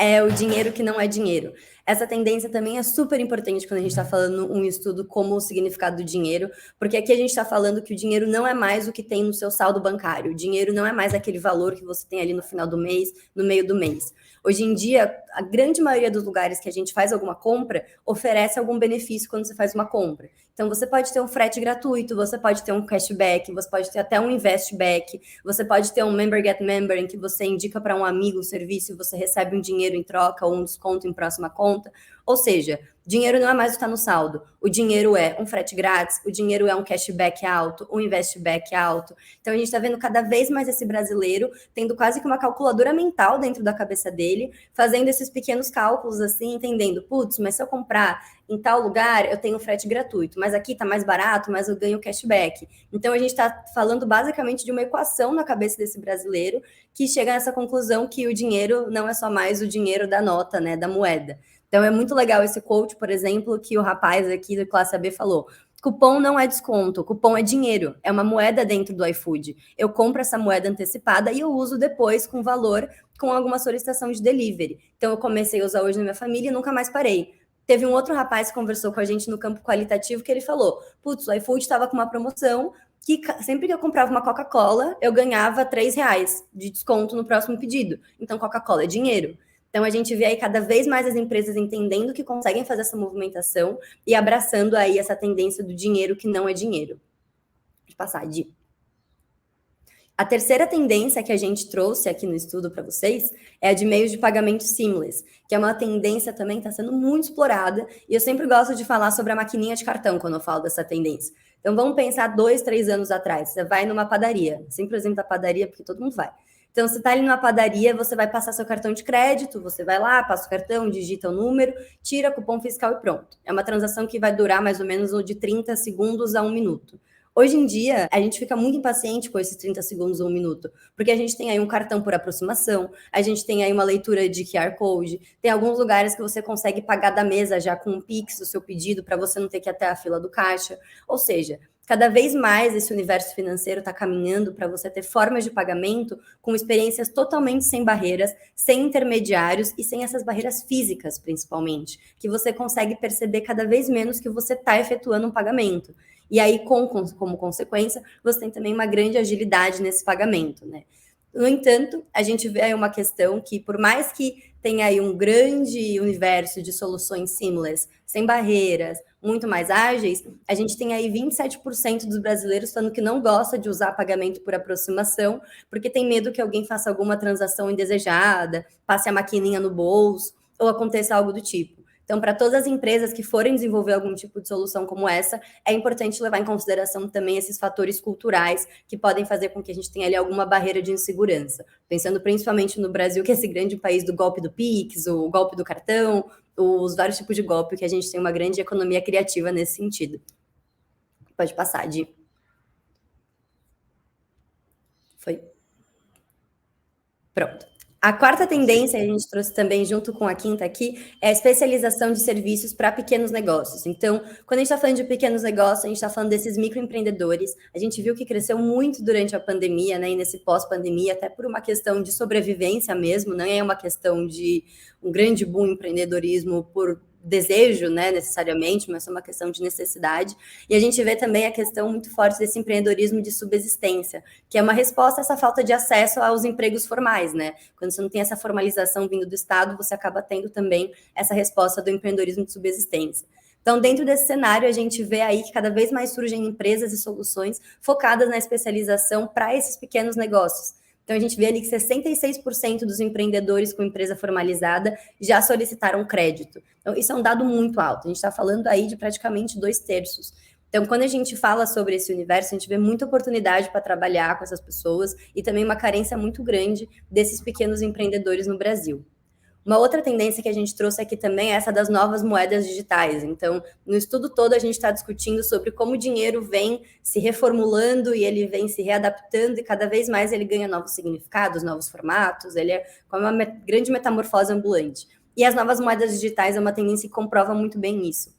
Speaker 2: É o dinheiro que não é dinheiro. Essa tendência também é super importante quando a gente está falando um estudo como o significado do dinheiro, porque aqui a gente está falando que o dinheiro não é mais o que tem no seu saldo bancário. O dinheiro não é mais aquele valor que você tem ali no final do mês, no meio do mês. Hoje em dia, a grande maioria dos lugares que a gente faz alguma compra oferece algum benefício quando você faz uma compra. Então, você pode ter um frete gratuito, você pode ter um cashback, você pode ter até um investback, você pode ter um member get member, em que você indica para um amigo o serviço e você recebe um dinheiro em troca ou um desconto em próxima conta. Ou seja, dinheiro não é mais o que está no saldo. O dinheiro é um frete grátis, o dinheiro é um cashback alto, um investback alto. Então, a gente está vendo cada vez mais esse brasileiro tendo quase que uma calculadora mental dentro da cabeça dele, fazendo esses pequenos cálculos assim, entendendo, putz, mas se eu comprar em tal lugar, eu tenho frete gratuito, mas aqui está mais barato, mas eu ganho cashback. Então, a gente está falando basicamente de uma equação na cabeça desse brasileiro que chega nessa conclusão que o dinheiro não é só mais o dinheiro da nota, né, da moeda. Então, é muito legal esse quote, por exemplo, que o rapaz aqui da classe AB falou. Cupom não é desconto, cupom é dinheiro, é uma moeda dentro do iFood. Eu compro essa moeda antecipada e eu uso depois com valor, com alguma solicitação de delivery. Então, eu comecei a usar hoje na minha família e nunca mais parei. Teve um outro rapaz que conversou com a gente no campo qualitativo que ele falou, putz, o iFood estava com uma promoção que sempre que eu comprava uma Coca-Cola, eu ganhava R$3 de desconto no próximo pedido. Então, Coca-Cola é dinheiro. Então, a gente vê aí cada vez mais as empresas entendendo que conseguem fazer essa movimentação e abraçando aí essa tendência do dinheiro que não é dinheiro. Deixa eu passar, Di. A terceira tendência que a gente trouxe aqui no estudo para vocês é a de meios de pagamento seamless, que é uma tendência também que está sendo muito explorada, e eu sempre gosto de falar sobre a maquininha de cartão quando eu falo dessa tendência. Então, vamos pensar 2, 3 anos atrás. Você vai numa padaria, sempre exemplo da padaria, porque todo mundo vai. Então, você está ali numa padaria, você vai passar seu cartão de crédito, você vai lá, passa o cartão, digita o número, tira cupom fiscal e pronto. É uma transação que vai durar mais ou menos de 30 segundos a 1 minuto. Hoje em dia, a gente fica muito impaciente com esses 30 segundos ou 1 minuto, porque a gente tem aí um cartão por aproximação, a gente tem aí uma leitura de QR Code, tem alguns lugares que você consegue pagar da mesa já com um Pix o seu pedido, para você não ter que ir até a fila do caixa. Ou seja, cada vez mais esse universo financeiro está caminhando para você ter formas de pagamento com experiências totalmente sem barreiras, sem intermediários e sem essas barreiras físicas, principalmente, que você consegue perceber cada vez menos que você está efetuando um pagamento. E aí, como consequência, você tem também uma grande agilidade nesse pagamento, né? No entanto, a gente vê aí uma questão que, por mais que tenha aí um grande universo de soluções seamless, sem barreiras, muito mais ágeis, a gente tem aí 27% dos brasileiros falando que não gosta de usar pagamento por aproximação, porque tem medo que alguém faça alguma transação indesejada, passe a maquininha no bolso, ou aconteça algo do tipo. Então, para todas as empresas que forem desenvolver algum tipo de solução como essa, é importante levar em consideração também esses fatores culturais que podem fazer com que a gente tenha ali alguma barreira de insegurança. Pensando principalmente no Brasil, que é esse grande país do golpe do Pix, o golpe do cartão, os vários tipos de golpe, que a gente tem uma grande economia criativa nesse sentido. Pode passar, Di. Foi. Pronto. A quarta tendência, a gente trouxe também junto com a quinta aqui, é a especialização de serviços para pequenos negócios. Então, quando a gente está falando de pequenos negócios, a gente está falando desses microempreendedores. A gente viu que cresceu muito durante a pandemia, né, e nesse pós-pandemia, até por uma questão de sobrevivência mesmo, não é uma questão de um grande boom empreendedorismo por desejo, né, necessariamente, mas é uma questão de necessidade. E a gente vê também a questão muito forte desse empreendedorismo de subsistência, que é uma resposta a essa falta de acesso aos empregos formais, né? Quando você não tem essa formalização vindo do Estado, você acaba tendo também essa resposta do empreendedorismo de subsistência. Então, dentro desse cenário, a gente vê aí que cada vez mais surgem empresas e soluções focadas na especialização para esses pequenos negócios. Então, a gente vê ali que 66% dos empreendedores com empresa formalizada já solicitaram crédito. Então, isso é um dado muito alto. A gente está falando aí de praticamente 2/3. Então, quando a gente fala sobre esse universo, a gente vê muita oportunidade para trabalhar com essas pessoas e também uma carência muito grande desses pequenos empreendedores no Brasil. Uma outra tendência que a gente trouxe aqui também é essa das novas moedas digitais. Então, no estudo todo, a gente está discutindo sobre como o dinheiro vem se reformulando e ele vem se readaptando e cada vez mais ele ganha novos significados, novos formatos, ele é como uma grande metamorfose ambulante. E as novas moedas digitais é uma tendência que comprova muito bem isso.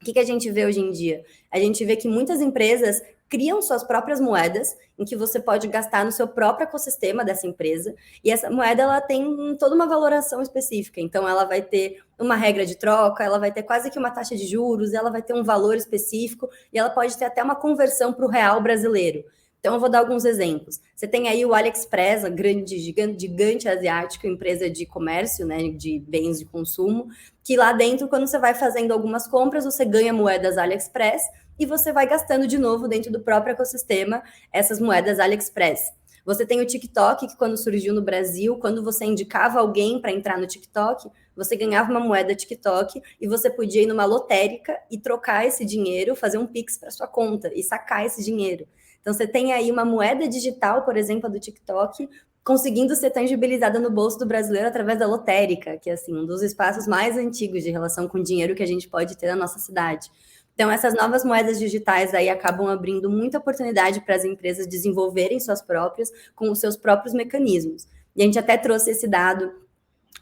Speaker 2: O que a gente vê hoje em dia? A gente vê que muitas empresas criam suas próprias moedas, em que você pode gastar no seu próprio ecossistema dessa empresa, e essa moeda ela tem toda uma valoração específica, então ela vai ter uma regra de troca, ela vai ter quase que uma taxa de juros, ela vai ter um valor específico, e ela pode ter até uma conversão para o real brasileiro. Então, eu vou dar alguns exemplos. Você tem aí o AliExpress, a grande, gigante asiático, empresa de comércio, né, de bens de consumo, que lá dentro, quando você vai fazendo algumas compras, você ganha moedas AliExpress e você vai gastando de novo dentro do próprio ecossistema essas moedas AliExpress. Você tem o TikTok, que quando surgiu no Brasil, quando você indicava alguém para entrar no TikTok, você ganhava uma moeda TikTok e você podia ir numa lotérica e trocar esse dinheiro, fazer um Pix para sua conta e sacar esse dinheiro. Então, você tem aí uma moeda digital, por exemplo, do TikTok, conseguindo ser tangibilizada no bolso do brasileiro através da lotérica, que é assim, um dos espaços mais antigos de relação com dinheiro que a gente pode ter na nossa cidade. Então, essas novas moedas digitais aí acabam abrindo muita oportunidade para as empresas desenvolverem suas próprias, com os seus próprios mecanismos. E a gente até trouxe esse dado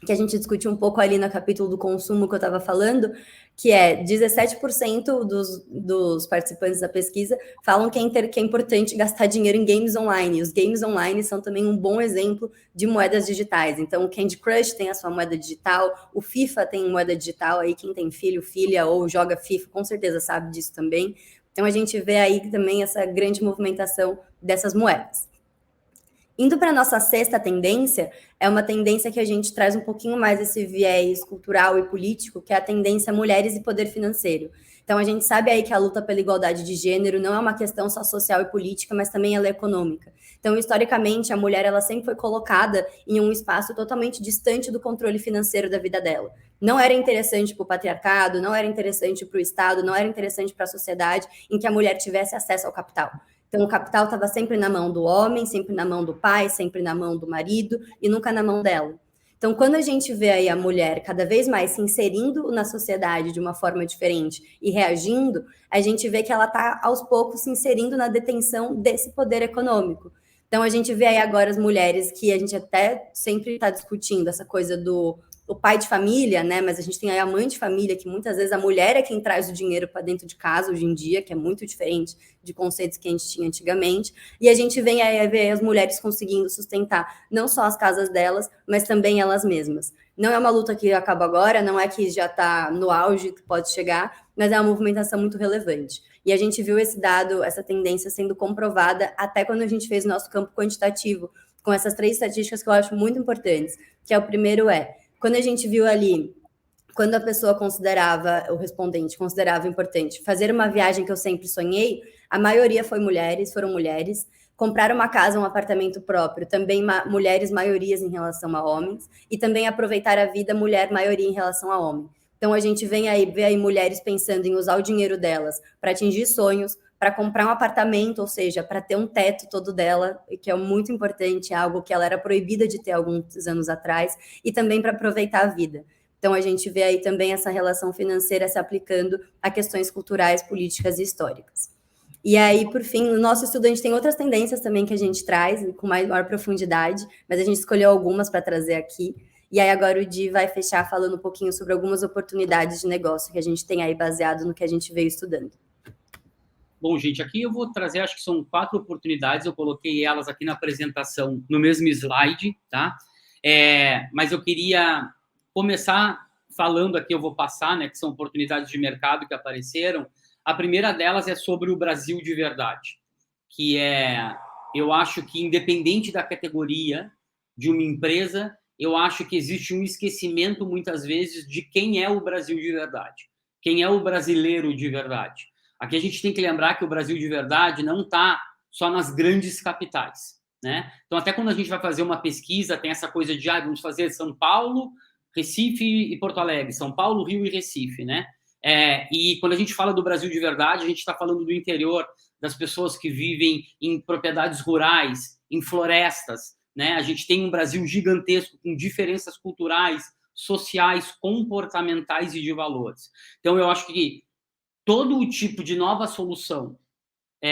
Speaker 2: que a gente discutiu um pouco ali no capítulo do consumo que eu estava falando, que é 17% dos participantes da pesquisa falam que é importante gastar dinheiro em games online. Os games online são também um bom exemplo de moedas digitais. Então, o Candy Crush tem a sua moeda digital, o FIFA tem moeda digital, aí quem tem filho, filha ou joga FIFA, com certeza sabe disso também. Então, a gente vê aí também essa grande movimentação dessas moedas. Indo para a nossa sexta tendência, é uma tendência que a gente traz um pouquinho mais esse viés cultural e político, que é a tendência mulheres e poder financeiro. Então, a gente sabe aí que a luta pela igualdade de gênero não é uma questão só social e política, mas também ela é econômica. Então, historicamente, a mulher ela sempre foi colocada em um espaço totalmente distante do controle financeiro da vida dela. Não era interessante para o patriarcado, não era interessante para o Estado, não era interessante para a sociedade em que a mulher tivesse acesso ao capital. Então, o capital estava sempre na mão do homem, sempre na mão do pai, sempre na mão do marido e nunca na mão dela. Então, quando a gente vê aí a mulher cada vez mais se inserindo na sociedade de uma forma diferente e reagindo, a gente vê que ela está, aos poucos, se inserindo na detenção desse poder econômico. Então, a gente vê aí agora as mulheres que a gente até sempre está discutindo essa coisa do o pai de família, né? Mas a gente tem aí a mãe de família, que muitas vezes a mulher é quem traz o dinheiro para dentro de casa hoje em dia, que é muito diferente de conceitos que a gente tinha antigamente. E a gente vem aí a ver as mulheres conseguindo sustentar não só as casas delas, mas também elas mesmas. Não é uma luta que acaba agora, não é que já está no auge, que pode chegar, mas é uma movimentação muito relevante. E a gente viu esse dado, essa tendência sendo comprovada até quando a gente fez o nosso campo quantitativo, com essas 3 estatísticas que eu acho muito importantes, que é o primeiro quando a gente viu ali, quando a pessoa considerava, o respondente considerava importante fazer uma viagem que eu sempre sonhei, a maioria foram mulheres, comprar uma casa, um apartamento próprio, também mulheres maiorias em relação a homens, e também aproveitar a vida, mulher maioria em relação a homem. Então a gente vê aí mulheres pensando em usar o dinheiro delas para atingir sonhos, para comprar um apartamento, ou seja, para ter um teto todo dela, que é muito importante, algo que ela era proibida de ter alguns anos atrás, e também para aproveitar a vida. Então, a gente vê aí também essa relação financeira se aplicando a questões culturais, políticas e históricas. E aí, por fim, no nosso estudo, a gente tem outras tendências também que a gente traz, com maior profundidade, mas a gente escolheu algumas para trazer aqui. E aí, agora o Di vai fechar falando um pouquinho sobre algumas oportunidades de negócio que a gente tem aí baseado no que a gente veio estudando.
Speaker 1: Bom, gente, aqui eu vou trazer, acho que são 4 oportunidades, eu coloquei elas aqui na apresentação, no mesmo slide, tá? Mas eu queria começar falando aqui, eu vou passar, né, que são oportunidades de mercado que apareceram. A primeira delas é sobre o Brasil de verdade, que eu acho que independente da categoria de uma empresa, eu acho que existe um esquecimento, muitas vezes, de quem é o Brasil de verdade, quem é o brasileiro de verdade. Aqui a gente tem que lembrar que o Brasil de verdade não está só nas grandes capitais, né? Então, até quando a gente vai fazer uma pesquisa, tem essa coisa de vamos fazer São Paulo, Recife e Porto Alegre, São Paulo, Rio e Recife, né? E quando a gente fala do Brasil de verdade, a gente está falando do interior, das pessoas que vivem em propriedades rurais, em florestas, né? A gente tem um Brasil gigantesco com diferenças culturais, sociais, comportamentais e de valores. Então, eu acho que todo o tipo de nova solução,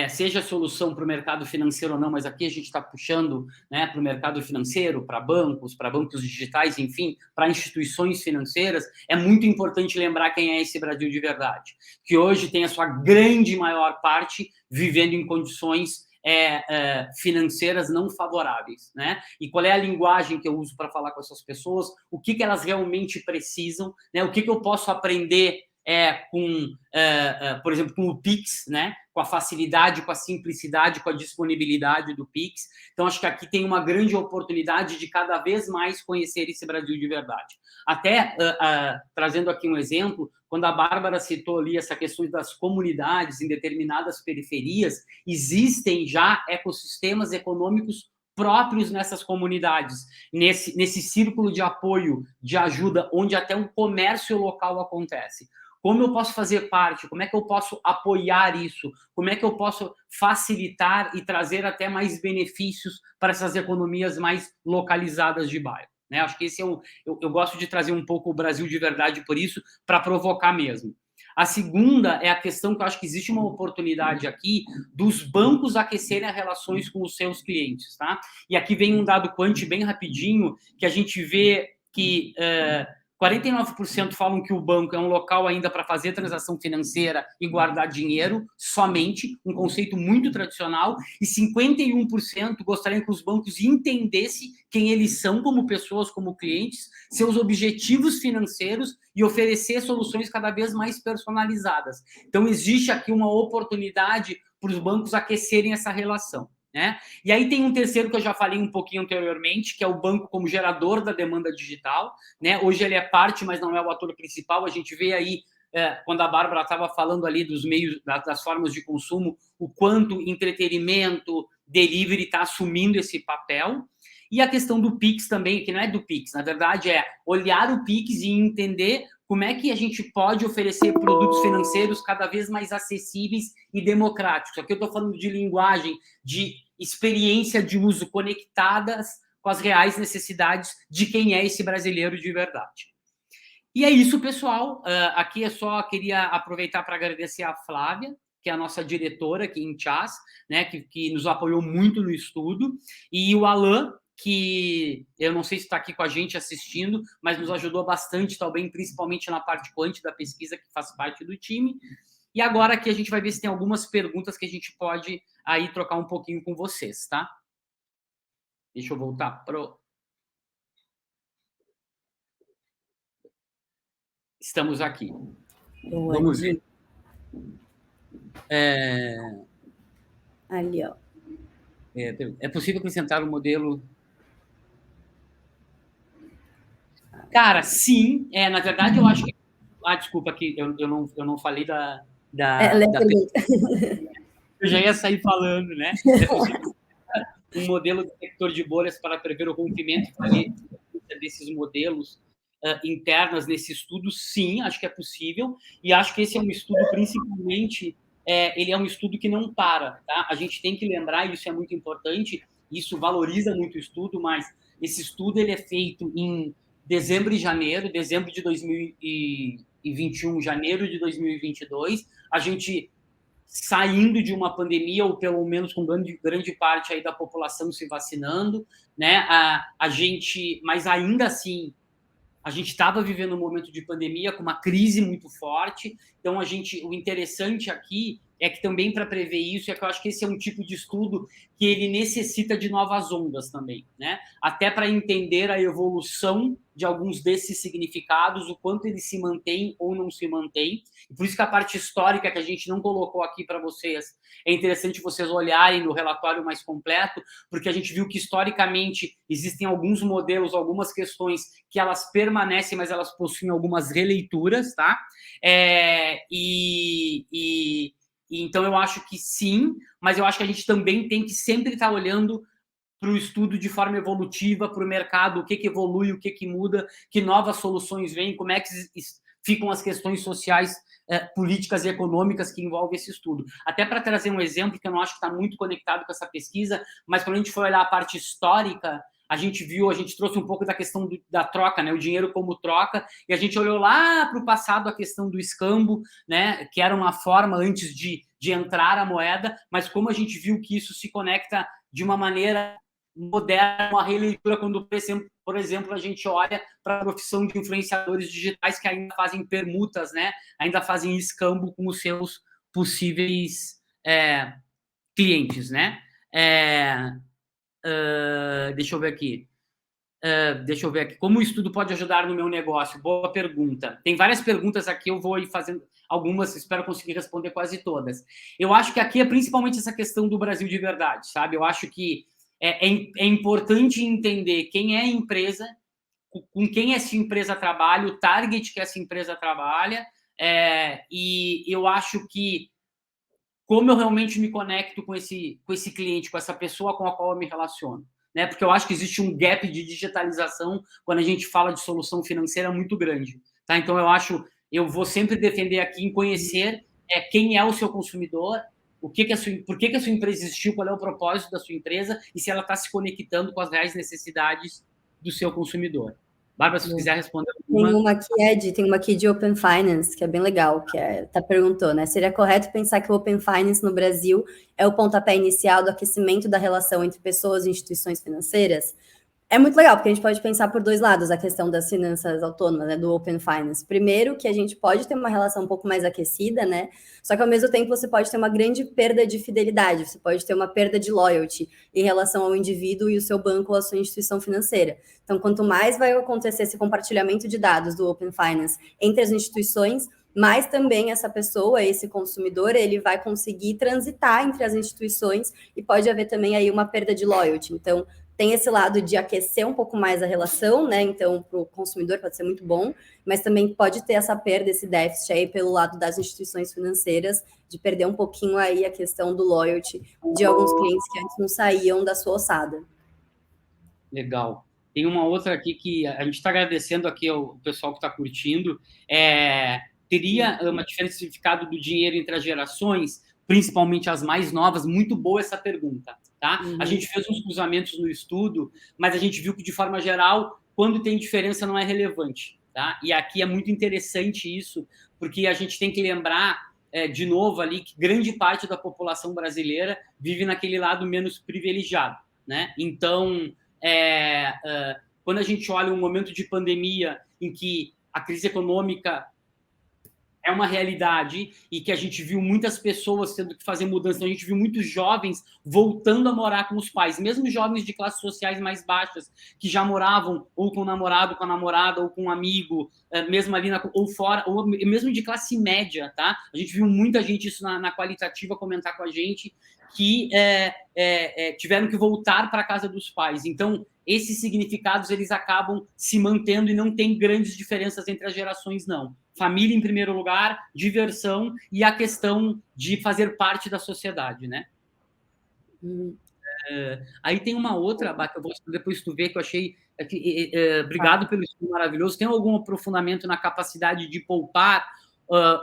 Speaker 1: seja solução para o mercado financeiro ou não, mas aqui a gente está puxando, né, para o mercado financeiro, para bancos digitais, enfim, para instituições financeiras, é muito importante lembrar quem é esse Brasil de verdade, que hoje tem a sua grande maior parte vivendo em condições financeiras não favoráveis, né? E qual é a linguagem que eu uso para falar com essas pessoas, o que elas realmente precisam, né? O que eu posso aprender por exemplo, com o Pix, né? Com a facilidade, com a simplicidade, com a disponibilidade do Pix. Então, acho que aqui tem uma grande oportunidade de cada vez mais conhecer esse Brasil de verdade. Até trazendo aqui um exemplo, quando a Bárbara citou ali essa questão das comunidades em determinadas periferias, existem já ecossistemas econômicos próprios nessas comunidades, nesse círculo de apoio, de ajuda, onde até um comércio local acontece. Como eu posso fazer parte? Como é que eu posso apoiar isso? Como é que eu posso facilitar e trazer até mais benefícios para essas economias mais localizadas de bairro? Né? Acho que esse eu gosto de trazer um pouco o Brasil de verdade por isso, para provocar mesmo. A segunda é a questão que eu acho que existe uma oportunidade aqui dos bancos aquecerem as relações com os seus clientes, tá? E aqui vem um dado quant bem rapidinho, que a gente vê que 49% falam que o banco é um local ainda para fazer transação financeira e guardar dinheiro, somente, um conceito muito tradicional, e 51% gostariam que os bancos entendessem quem eles são como pessoas, como clientes, seus objetivos financeiros e oferecer soluções cada vez mais personalizadas. Então, existe aqui uma oportunidade para os bancos aquecerem essa relação. Né? E aí tem um terceiro que eu já falei um pouquinho anteriormente, que é o banco como gerador da demanda digital. Né? Hoje ele é parte, mas não é o ator principal. A gente vê aí, quando a Bárbara estava falando ali dos meios, das formas de consumo, o quanto entretenimento, delivery está assumindo esse papel. E a questão do Pix também, que não é do Pix, na verdade é olhar o Pix e entender como é que a gente pode oferecer produtos financeiros cada vez mais acessíveis e democráticos. Aqui eu estou falando de linguagem, de experiência de uso conectadas com as reais necessidades de quem é esse brasileiro de verdade. E é isso, pessoal. Aqui queria aproveitar para agradecer a Flávia, que é a nossa diretora aqui em Chas, né, que nos apoiou muito no estudo, e o Alan, que eu não sei se está aqui com a gente assistindo, mas nos ajudou bastante também, principalmente na parte quant da pesquisa, que faz parte do time. E agora aqui a gente vai ver se tem algumas perguntas que a gente pode aí trocar um pouquinho com vocês, tá? Deixa eu voltar pro... Estamos aqui. Vamos ver.
Speaker 2: Ali, ó.
Speaker 1: É possível acrescentar um modelo... Cara, sim. Na verdade, eu acho que... desculpa, aqui eu não falei da eu já ia sair falando, né? É possível um modelo detector de bolhas para prever o rompimento desses modelos internas nesse estudo? Sim, acho que é possível. E acho que esse é um estudo, principalmente, ele é um estudo que não para, tá? A gente tem que lembrar, e isso é muito importante, isso valoriza muito o estudo, mas esse estudo ele é feito em dezembro e janeiro, dezembro de 2021, janeiro de 2022, a gente saindo de uma pandemia, ou pelo menos com grande parte aí da população se vacinando, né? Mas ainda assim, a gente estava vivendo um momento de pandemia com uma crise muito forte. Então, o interessante aqui é que também para prever isso, é que eu acho que esse é um tipo de estudo que ele necessita de novas ondas também, né? Até para entender a evolução de alguns desses significados, o quanto eles se mantêm ou não se mantêm. E por isso que a parte histórica que a gente não colocou aqui para vocês, é interessante vocês olharem no relatório mais completo, porque a gente viu que historicamente existem alguns modelos, algumas questões que elas permanecem, mas elas possuem algumas releituras, tá? Então, eu acho que sim, mas eu acho que a gente também tem que sempre estar olhando para o estudo de forma evolutiva, para o mercado, o que evolui, o que muda, que novas soluções vêm, como é que ficam as questões sociais, políticas e econômicas que envolvem esse estudo. Até para trazer um exemplo que eu não acho que está muito conectado com essa pesquisa, mas quando a gente for olhar a parte histórica, a gente trouxe um pouco da questão da troca, né? O dinheiro como troca, e a gente olhou lá para o passado a questão do escambo, né? Que era uma forma antes de entrar a moeda, mas como a gente viu que isso se conecta de uma maneira moderna, uma releitura, quando, por exemplo, a gente olha para a profissão de influenciadores digitais que ainda fazem permutas, né? Ainda fazem escambo com os seus possíveis clientes, né? Deixa eu ver aqui. Como o estudo pode ajudar no meu negócio? Boa pergunta. Tem várias perguntas aqui, eu vou ir fazendo algumas, espero conseguir responder quase todas. Eu acho que aqui é principalmente essa questão do Brasil de verdade, sabe? Eu acho que é importante entender quem é a empresa, com quem essa empresa trabalha, o target que essa empresa trabalha, e eu acho que como eu realmente me conecto com esse cliente, com essa pessoa com a qual eu me relaciono. Né? Porque eu acho que existe um gap de digitalização quando a gente fala de solução financeira muito grande. Tá? Então, eu vou sempre defender aqui em conhecer quem é o seu consumidor, por que a sua empresa existiu, qual é o propósito da sua empresa e se ela está se conectando com as reais necessidades do seu consumidor. Bárbara, se você quiser responder alguma...
Speaker 2: Tem uma aqui de Open Finance, que é bem legal, que tá perguntando, né? Seria correto pensar que o Open Finance no Brasil é o pontapé inicial do aquecimento da relação entre pessoas e instituições financeiras? É muito legal, porque a gente pode pensar por dois lados a questão das finanças autônomas, né, do Open Finance. Primeiro, que a gente pode ter uma relação um pouco mais aquecida, né? Só que ao mesmo tempo você pode ter uma grande perda de fidelidade, você pode ter uma perda de loyalty em relação ao indivíduo e o seu banco ou a sua instituição financeira. Então, quanto mais vai acontecer esse compartilhamento de dados do Open Finance entre as instituições, mais também essa pessoa, esse consumidor, ele vai conseguir transitar entre as instituições e pode haver também aí uma perda de loyalty. Então, tem esse lado de aquecer um pouco mais a relação, né? Então, para o consumidor pode ser muito bom, mas também pode ter essa perda, esse déficit aí pelo lado das instituições financeiras, de perder um pouquinho aí a questão do loyalty de alguns clientes que antes não saíam da sua ossada.
Speaker 1: Legal. Tem uma outra aqui que a gente está agradecendo aqui ao pessoal que está curtindo. Teria uma diferença de significado do dinheiro entre as gerações, principalmente as mais novas? Muito boa essa pergunta. Tá? A gente fez uns cruzamentos no estudo, mas a gente viu que, de forma geral, quando tem diferença, não é relevante. Tá? E aqui é muito interessante isso, porque a gente tem que lembrar, de novo, ali, que grande parte da população brasileira vive naquele lado menos privilegiado. Né? Então, quando a gente olha um momento de pandemia em que a crise econômica é uma realidade e que a gente viu muitas pessoas tendo que fazer mudança. Então, a gente viu muitos jovens voltando a morar com os pais, mesmo jovens de classes sociais mais baixas, que já moravam ou com o namorado, com a namorada, ou com um amigo, mesmo ali ou fora, ou mesmo de classe média, tá? A gente viu muita gente, isso na qualitativa, comentar com a gente, que tiveram que voltar para a casa dos pais. Então, esses significados, eles acabam se mantendo e não tem grandes diferenças entre as gerações, não. Família em primeiro lugar, diversão e a questão de fazer parte da sociedade, né? Aí tem uma outra, que eu vou depois tu ver, que eu achei... obrigado pelo estudo maravilhoso. Tem algum aprofundamento na capacidade de poupar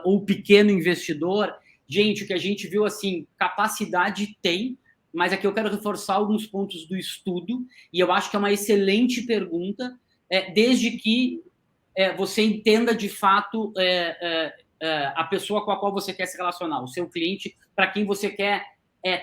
Speaker 1: ou pequeno investidor? Gente, o que a gente viu, assim, capacidade tem, mas aqui eu quero reforçar alguns pontos do estudo, e eu acho que é uma excelente pergunta, desde que você entenda, de fato, a pessoa com a qual você quer se relacionar, o seu cliente, para quem você quer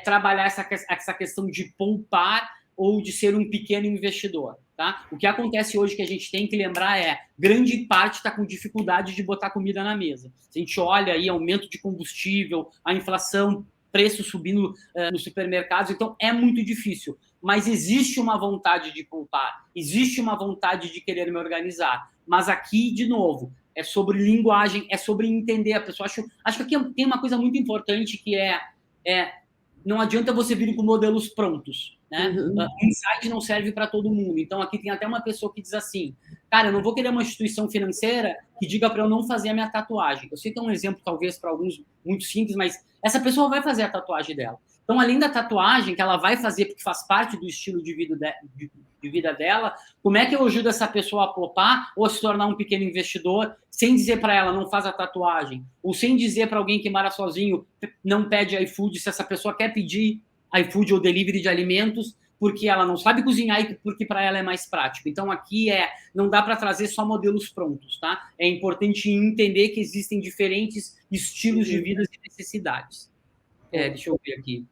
Speaker 1: trabalhar essa questão de poupar ou de ser um pequeno investidor. Tá? O que acontece hoje que a gente tem que lembrar grande parte está com dificuldade de botar comida na mesa. Se a gente olha aí aumento de combustível, a inflação, preço subindo nos supermercados, então é muito difícil. Mas existe uma vontade de poupar, existe uma vontade de querer me organizar. Mas aqui, de novo, é sobre linguagem, é sobre entender a pessoa. Acho que aqui tem uma coisa muito importante que não adianta você vir com modelos prontos. Né? O insight não serve para todo mundo. Então, aqui tem até uma pessoa que diz assim, cara, eu não vou querer uma instituição financeira que diga para eu não fazer a minha tatuagem. Eu sei que é um exemplo, talvez, para alguns muito simples, mas essa pessoa vai fazer a tatuagem dela. Então, além da tatuagem, que ela vai fazer porque faz parte do estilo de vida dela, como é que eu ajudo essa pessoa a poupar ou a se tornar um pequeno investidor sem dizer para ela não faz a tatuagem? Ou sem dizer para alguém que mora sozinho não pede iFood, se essa pessoa quer pedir iFood ou delivery de alimentos, porque ela não sabe cozinhar e porque para ela é mais prático. Então, aqui não dá para trazer só modelos prontos, tá? É importante entender que existem diferentes estilos de vida e necessidades. Deixa eu ver aqui.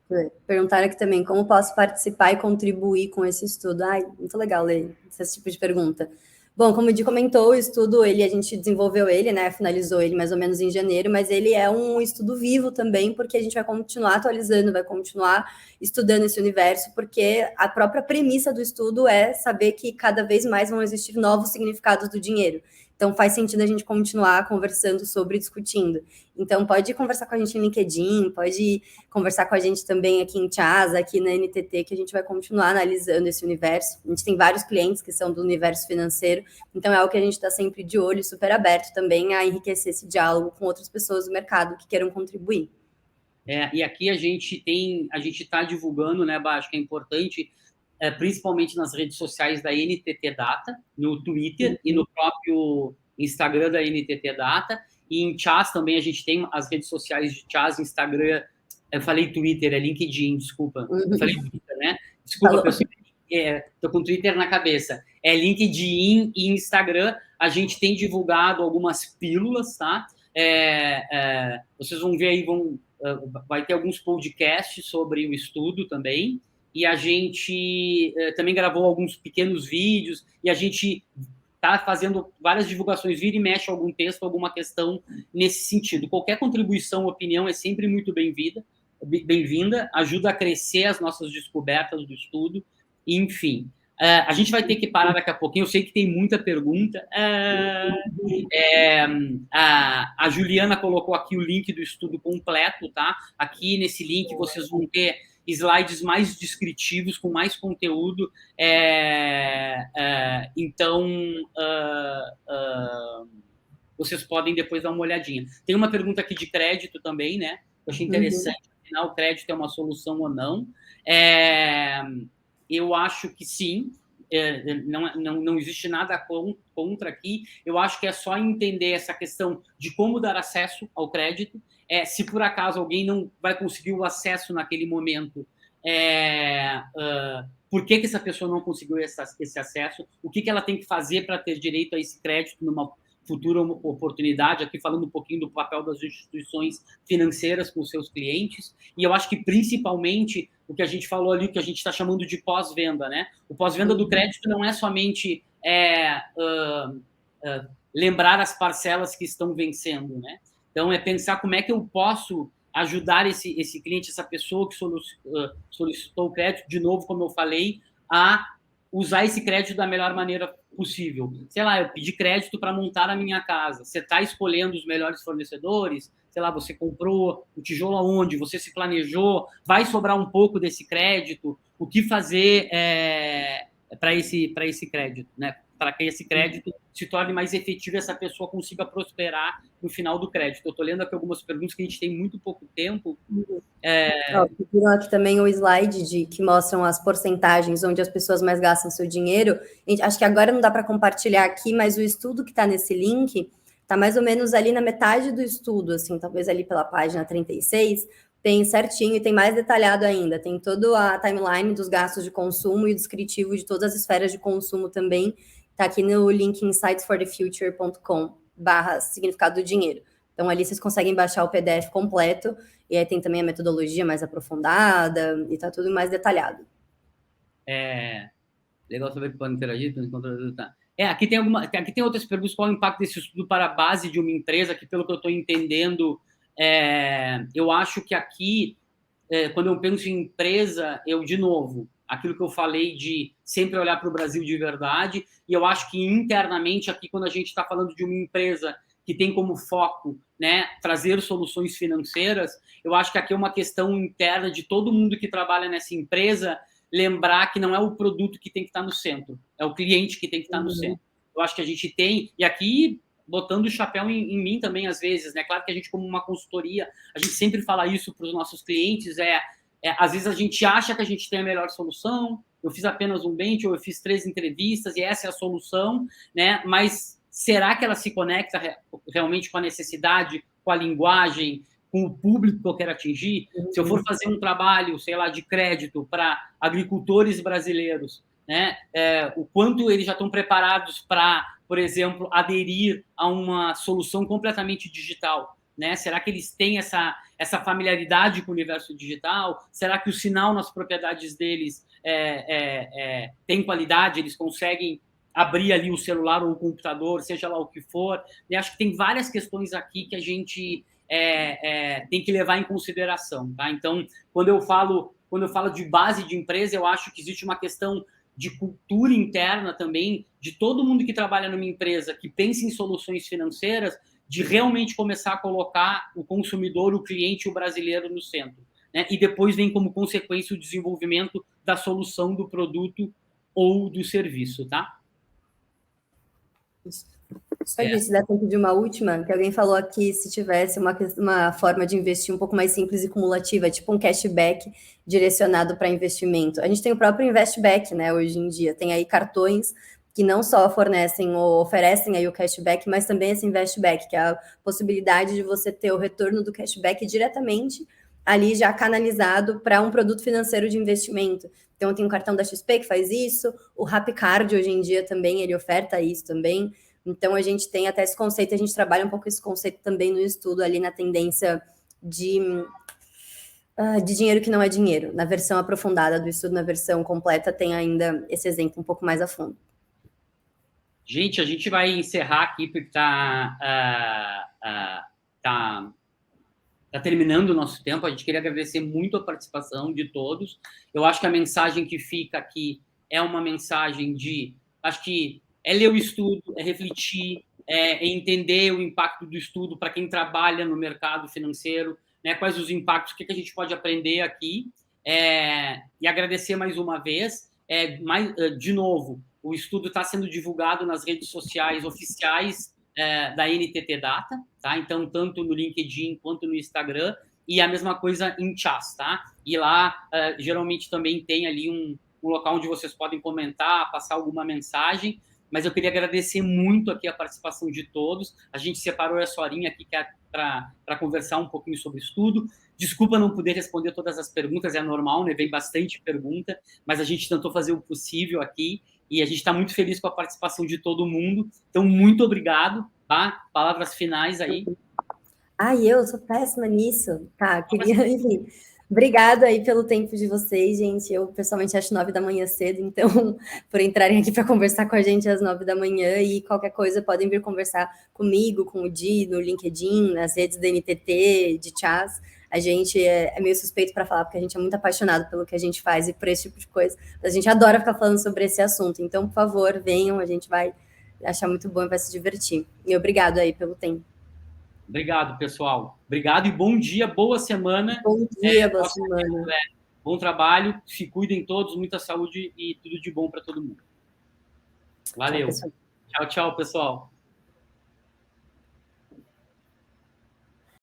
Speaker 2: Perguntaram aqui também, como posso participar e contribuir com esse estudo? Ai, muito legal ler esse tipo de pergunta. Bom, como o Di comentou, o estudo, a gente desenvolveu ele, né, finalizou ele mais ou menos em janeiro, mas ele é um estudo vivo também, porque a gente vai continuar atualizando, vai continuar estudando esse universo, porque a própria premissa do estudo é saber que cada vez mais vão existir novos significados do dinheiro. Então, faz sentido a gente continuar conversando sobre, discutindo. Então, pode conversar com a gente em LinkedIn, pode conversar com a gente também aqui em Chas, aqui na NTT, que a gente vai continuar analisando esse universo. A gente tem vários clientes que são do universo financeiro, então é algo que a gente está sempre de olho, super aberto também a enriquecer esse diálogo com outras pessoas do mercado que queiram contribuir.
Speaker 1: E aqui a gente está divulgando, né, acho que é importante, principalmente nas redes sociais da NTT Data, no Twitter e no próprio Instagram da NTT Data, e em Chas também a gente tem as redes sociais de Chas, Instagram, eu falei Twitter, é LinkedIn, desculpa, eu falei Twitter, né? Desculpa, pessoal, tô com Twitter na cabeça. É LinkedIn e Instagram, a gente tem divulgado algumas pílulas, tá? Vocês vão ver aí, vai ter alguns podcasts sobre o estudo também, e a gente também gravou alguns pequenos vídeos, e a gente está fazendo várias divulgações, vira e mexe algum texto, alguma questão nesse sentido. Qualquer contribuição, opinião é sempre muito bem-vinda, ajuda a crescer as nossas descobertas do estudo, enfim. A gente vai ter que parar daqui a pouquinho, eu sei que tem muita pergunta. A Juliana colocou aqui o link do estudo completo, tá? Aqui nesse link vocês vão ter slides mais descritivos, com mais conteúdo. Então, vocês podem depois dar uma olhadinha. Tem uma pergunta aqui de crédito também, né? Eu achei interessante, afinal, o crédito é uma solução ou não? Eu acho que sim. Não existe nada contra aqui. Eu acho que é só entender essa questão de como dar acesso ao crédito. Se por acaso alguém não vai conseguir o acesso naquele momento, por que essa pessoa não conseguiu esse acesso? O que ela tem que fazer para ter direito a esse crédito numa futura oportunidade, aqui falando um pouquinho do papel das instituições financeiras com os seus clientes, e eu acho que principalmente o que a gente falou ali, o que a gente está chamando de pós-venda, né? O pós-venda do crédito não é somente lembrar as parcelas que estão vencendo, né? Então, é pensar como é que eu posso ajudar esse cliente, essa pessoa que solicitou o crédito, de novo, como eu falei, a usar esse crédito da melhor maneira possível. Sei lá, eu pedi crédito para montar a minha casa. Você está escolhendo os melhores fornecedores? Sei lá, você comprou o tijolo aonde? Você se planejou? Vai sobrar um pouco desse crédito? O que fazer para esse crédito, né? Para que esse crédito se torne mais efetivo e essa pessoa consiga prosperar no final do crédito. Eu estou lendo aqui algumas perguntas que a gente tem muito pouco tempo.
Speaker 2: Viram aqui também o slide que mostram as porcentagens onde as pessoas mais gastam seu dinheiro. Acho que agora não dá para compartilhar aqui, mas o estudo que está nesse link está mais ou menos ali na metade do estudo, assim, talvez ali pela página 36, tem certinho e tem mais detalhado ainda. Tem toda a timeline dos gastos de consumo e o descritivo de todas as esferas de consumo também. Está aqui no link insightsforthefuture.com/significado do dinheiro. Então, ali vocês conseguem baixar o PDF completo, e aí tem também a metodologia mais aprofundada, e tá tudo mais detalhado.
Speaker 1: Legal saber que podem interagir. Tá. Aqui tem outras perguntas. Qual é o impacto desse estudo para a base de uma empresa? Que, pelo que eu estou entendendo, eu acho que aqui, quando eu penso em empresa, de novo, aquilo que eu falei de sempre olhar para o Brasil de verdade, e eu acho que internamente aqui, quando a gente está falando de uma empresa que tem como foco, né, trazer soluções financeiras, eu acho que aqui é uma questão interna de todo mundo que trabalha nessa empresa lembrar que não é o produto que tem que estar no centro, é o cliente que tem que estar no centro. Eu acho que a gente tem, e aqui botando o chapéu em mim também às vezes, né? Claro que a gente, como uma consultoria, a gente sempre fala isso para os nossos clientes, às vezes a gente acha que a gente tem a melhor solução, eu fiz apenas um bench, ou eu fiz 3 entrevistas e essa é a solução, né? Mas será que ela se conecta realmente com a necessidade, com a linguagem, com o público que eu quero atingir? Se eu for fazer um trabalho, sei lá, de crédito para agricultores brasileiros, né? O quanto eles já estão preparados para, por exemplo, aderir a uma solução completamente digital, né? Será que eles têm essa familiaridade com o universo digital? Será que o sinal nas propriedades deles tem qualidade? Eles conseguem abrir ali o celular ou o computador, seja lá o que for? E acho que tem várias questões aqui que a gente tem que levar em consideração, tá? Então, quando eu falo de base de empresa, eu acho que existe uma questão de cultura interna também, de todo mundo que trabalha numa empresa, que pensa em soluções financeiras, de realmente começar a colocar o consumidor, o cliente, o brasileiro no centro, né? E depois vem como consequência o desenvolvimento da solução do produto ou do serviço, tá?
Speaker 2: Só se dá tempo de uma última, que alguém falou aqui, se tivesse uma forma de investir um pouco mais simples e cumulativa, tipo um cashback direcionado para investimento. A gente tem o próprio Investback, né, hoje em dia. Tem aí cartões que não só fornecem ou oferecem aí o cashback, mas também esse Investback, que é a possibilidade de você ter o retorno do cashback diretamente ali já canalizado para um produto financeiro de investimento. Então, tem um cartão da XP que faz isso, o Rapcard hoje em dia também, ele oferta isso também. Então, a gente tem até esse conceito, a gente trabalha um pouco esse conceito também no estudo ali na tendência de De dinheiro que não é dinheiro. Na versão aprofundada do estudo, na versão completa, tem ainda esse exemplo um pouco mais a fundo.
Speaker 1: Gente, a gente vai encerrar aqui, porque está terminando o nosso tempo. A gente queria agradecer muito a participação de todos. Eu acho que a mensagem que fica aqui é uma mensagem de... Acho que é ler o estudo, é refletir, é entender o impacto do estudo para quem trabalha no mercado financeiro, né? Quais os impactos, o que a gente pode aprender aqui. E agradecer mais uma vez. De novo, o estudo está sendo divulgado nas redes sociais oficiais da NTT Data, tá? Então, tanto no LinkedIn quanto no Instagram, e a mesma coisa em Chas, tá? E lá, geralmente, também tem ali um local onde vocês podem comentar, passar alguma mensagem, mas eu queria agradecer muito aqui a participação de todos. A gente separou essa horinha aqui para conversar um pouquinho sobre estudo. Desculpa não poder responder todas as perguntas, é normal, né? Vem bastante pergunta, mas a gente tentou fazer o possível aqui e a gente está muito feliz com a participação de todo mundo. Então, muito obrigado, tá? Palavras finais aí.
Speaker 2: Eu sou péssima nisso. Tá, queria, enfim... Obrigada aí pelo tempo de vocês, gente. Eu, pessoalmente, acho 9 da manhã cedo, então, por entrarem aqui para conversar com a gente às 9 da manhã, e qualquer coisa, podem vir conversar comigo, com o Di, no LinkedIn, nas redes da NTT, de Chas. A gente é meio suspeito para falar, porque a gente é muito apaixonado pelo que a gente faz e por esse tipo de coisa. A gente adora ficar falando sobre esse assunto. Então, por favor, venham, a gente vai achar muito bom e vai se divertir. E obrigado aí pelo tempo.
Speaker 1: Obrigado, pessoal. Obrigado e bom dia, boa semana.
Speaker 2: Bom dia, boa semana.
Speaker 1: Bom trabalho, se cuidem todos, muita saúde e tudo de bom para todo mundo. Valeu. Tchau, tchau, pessoal.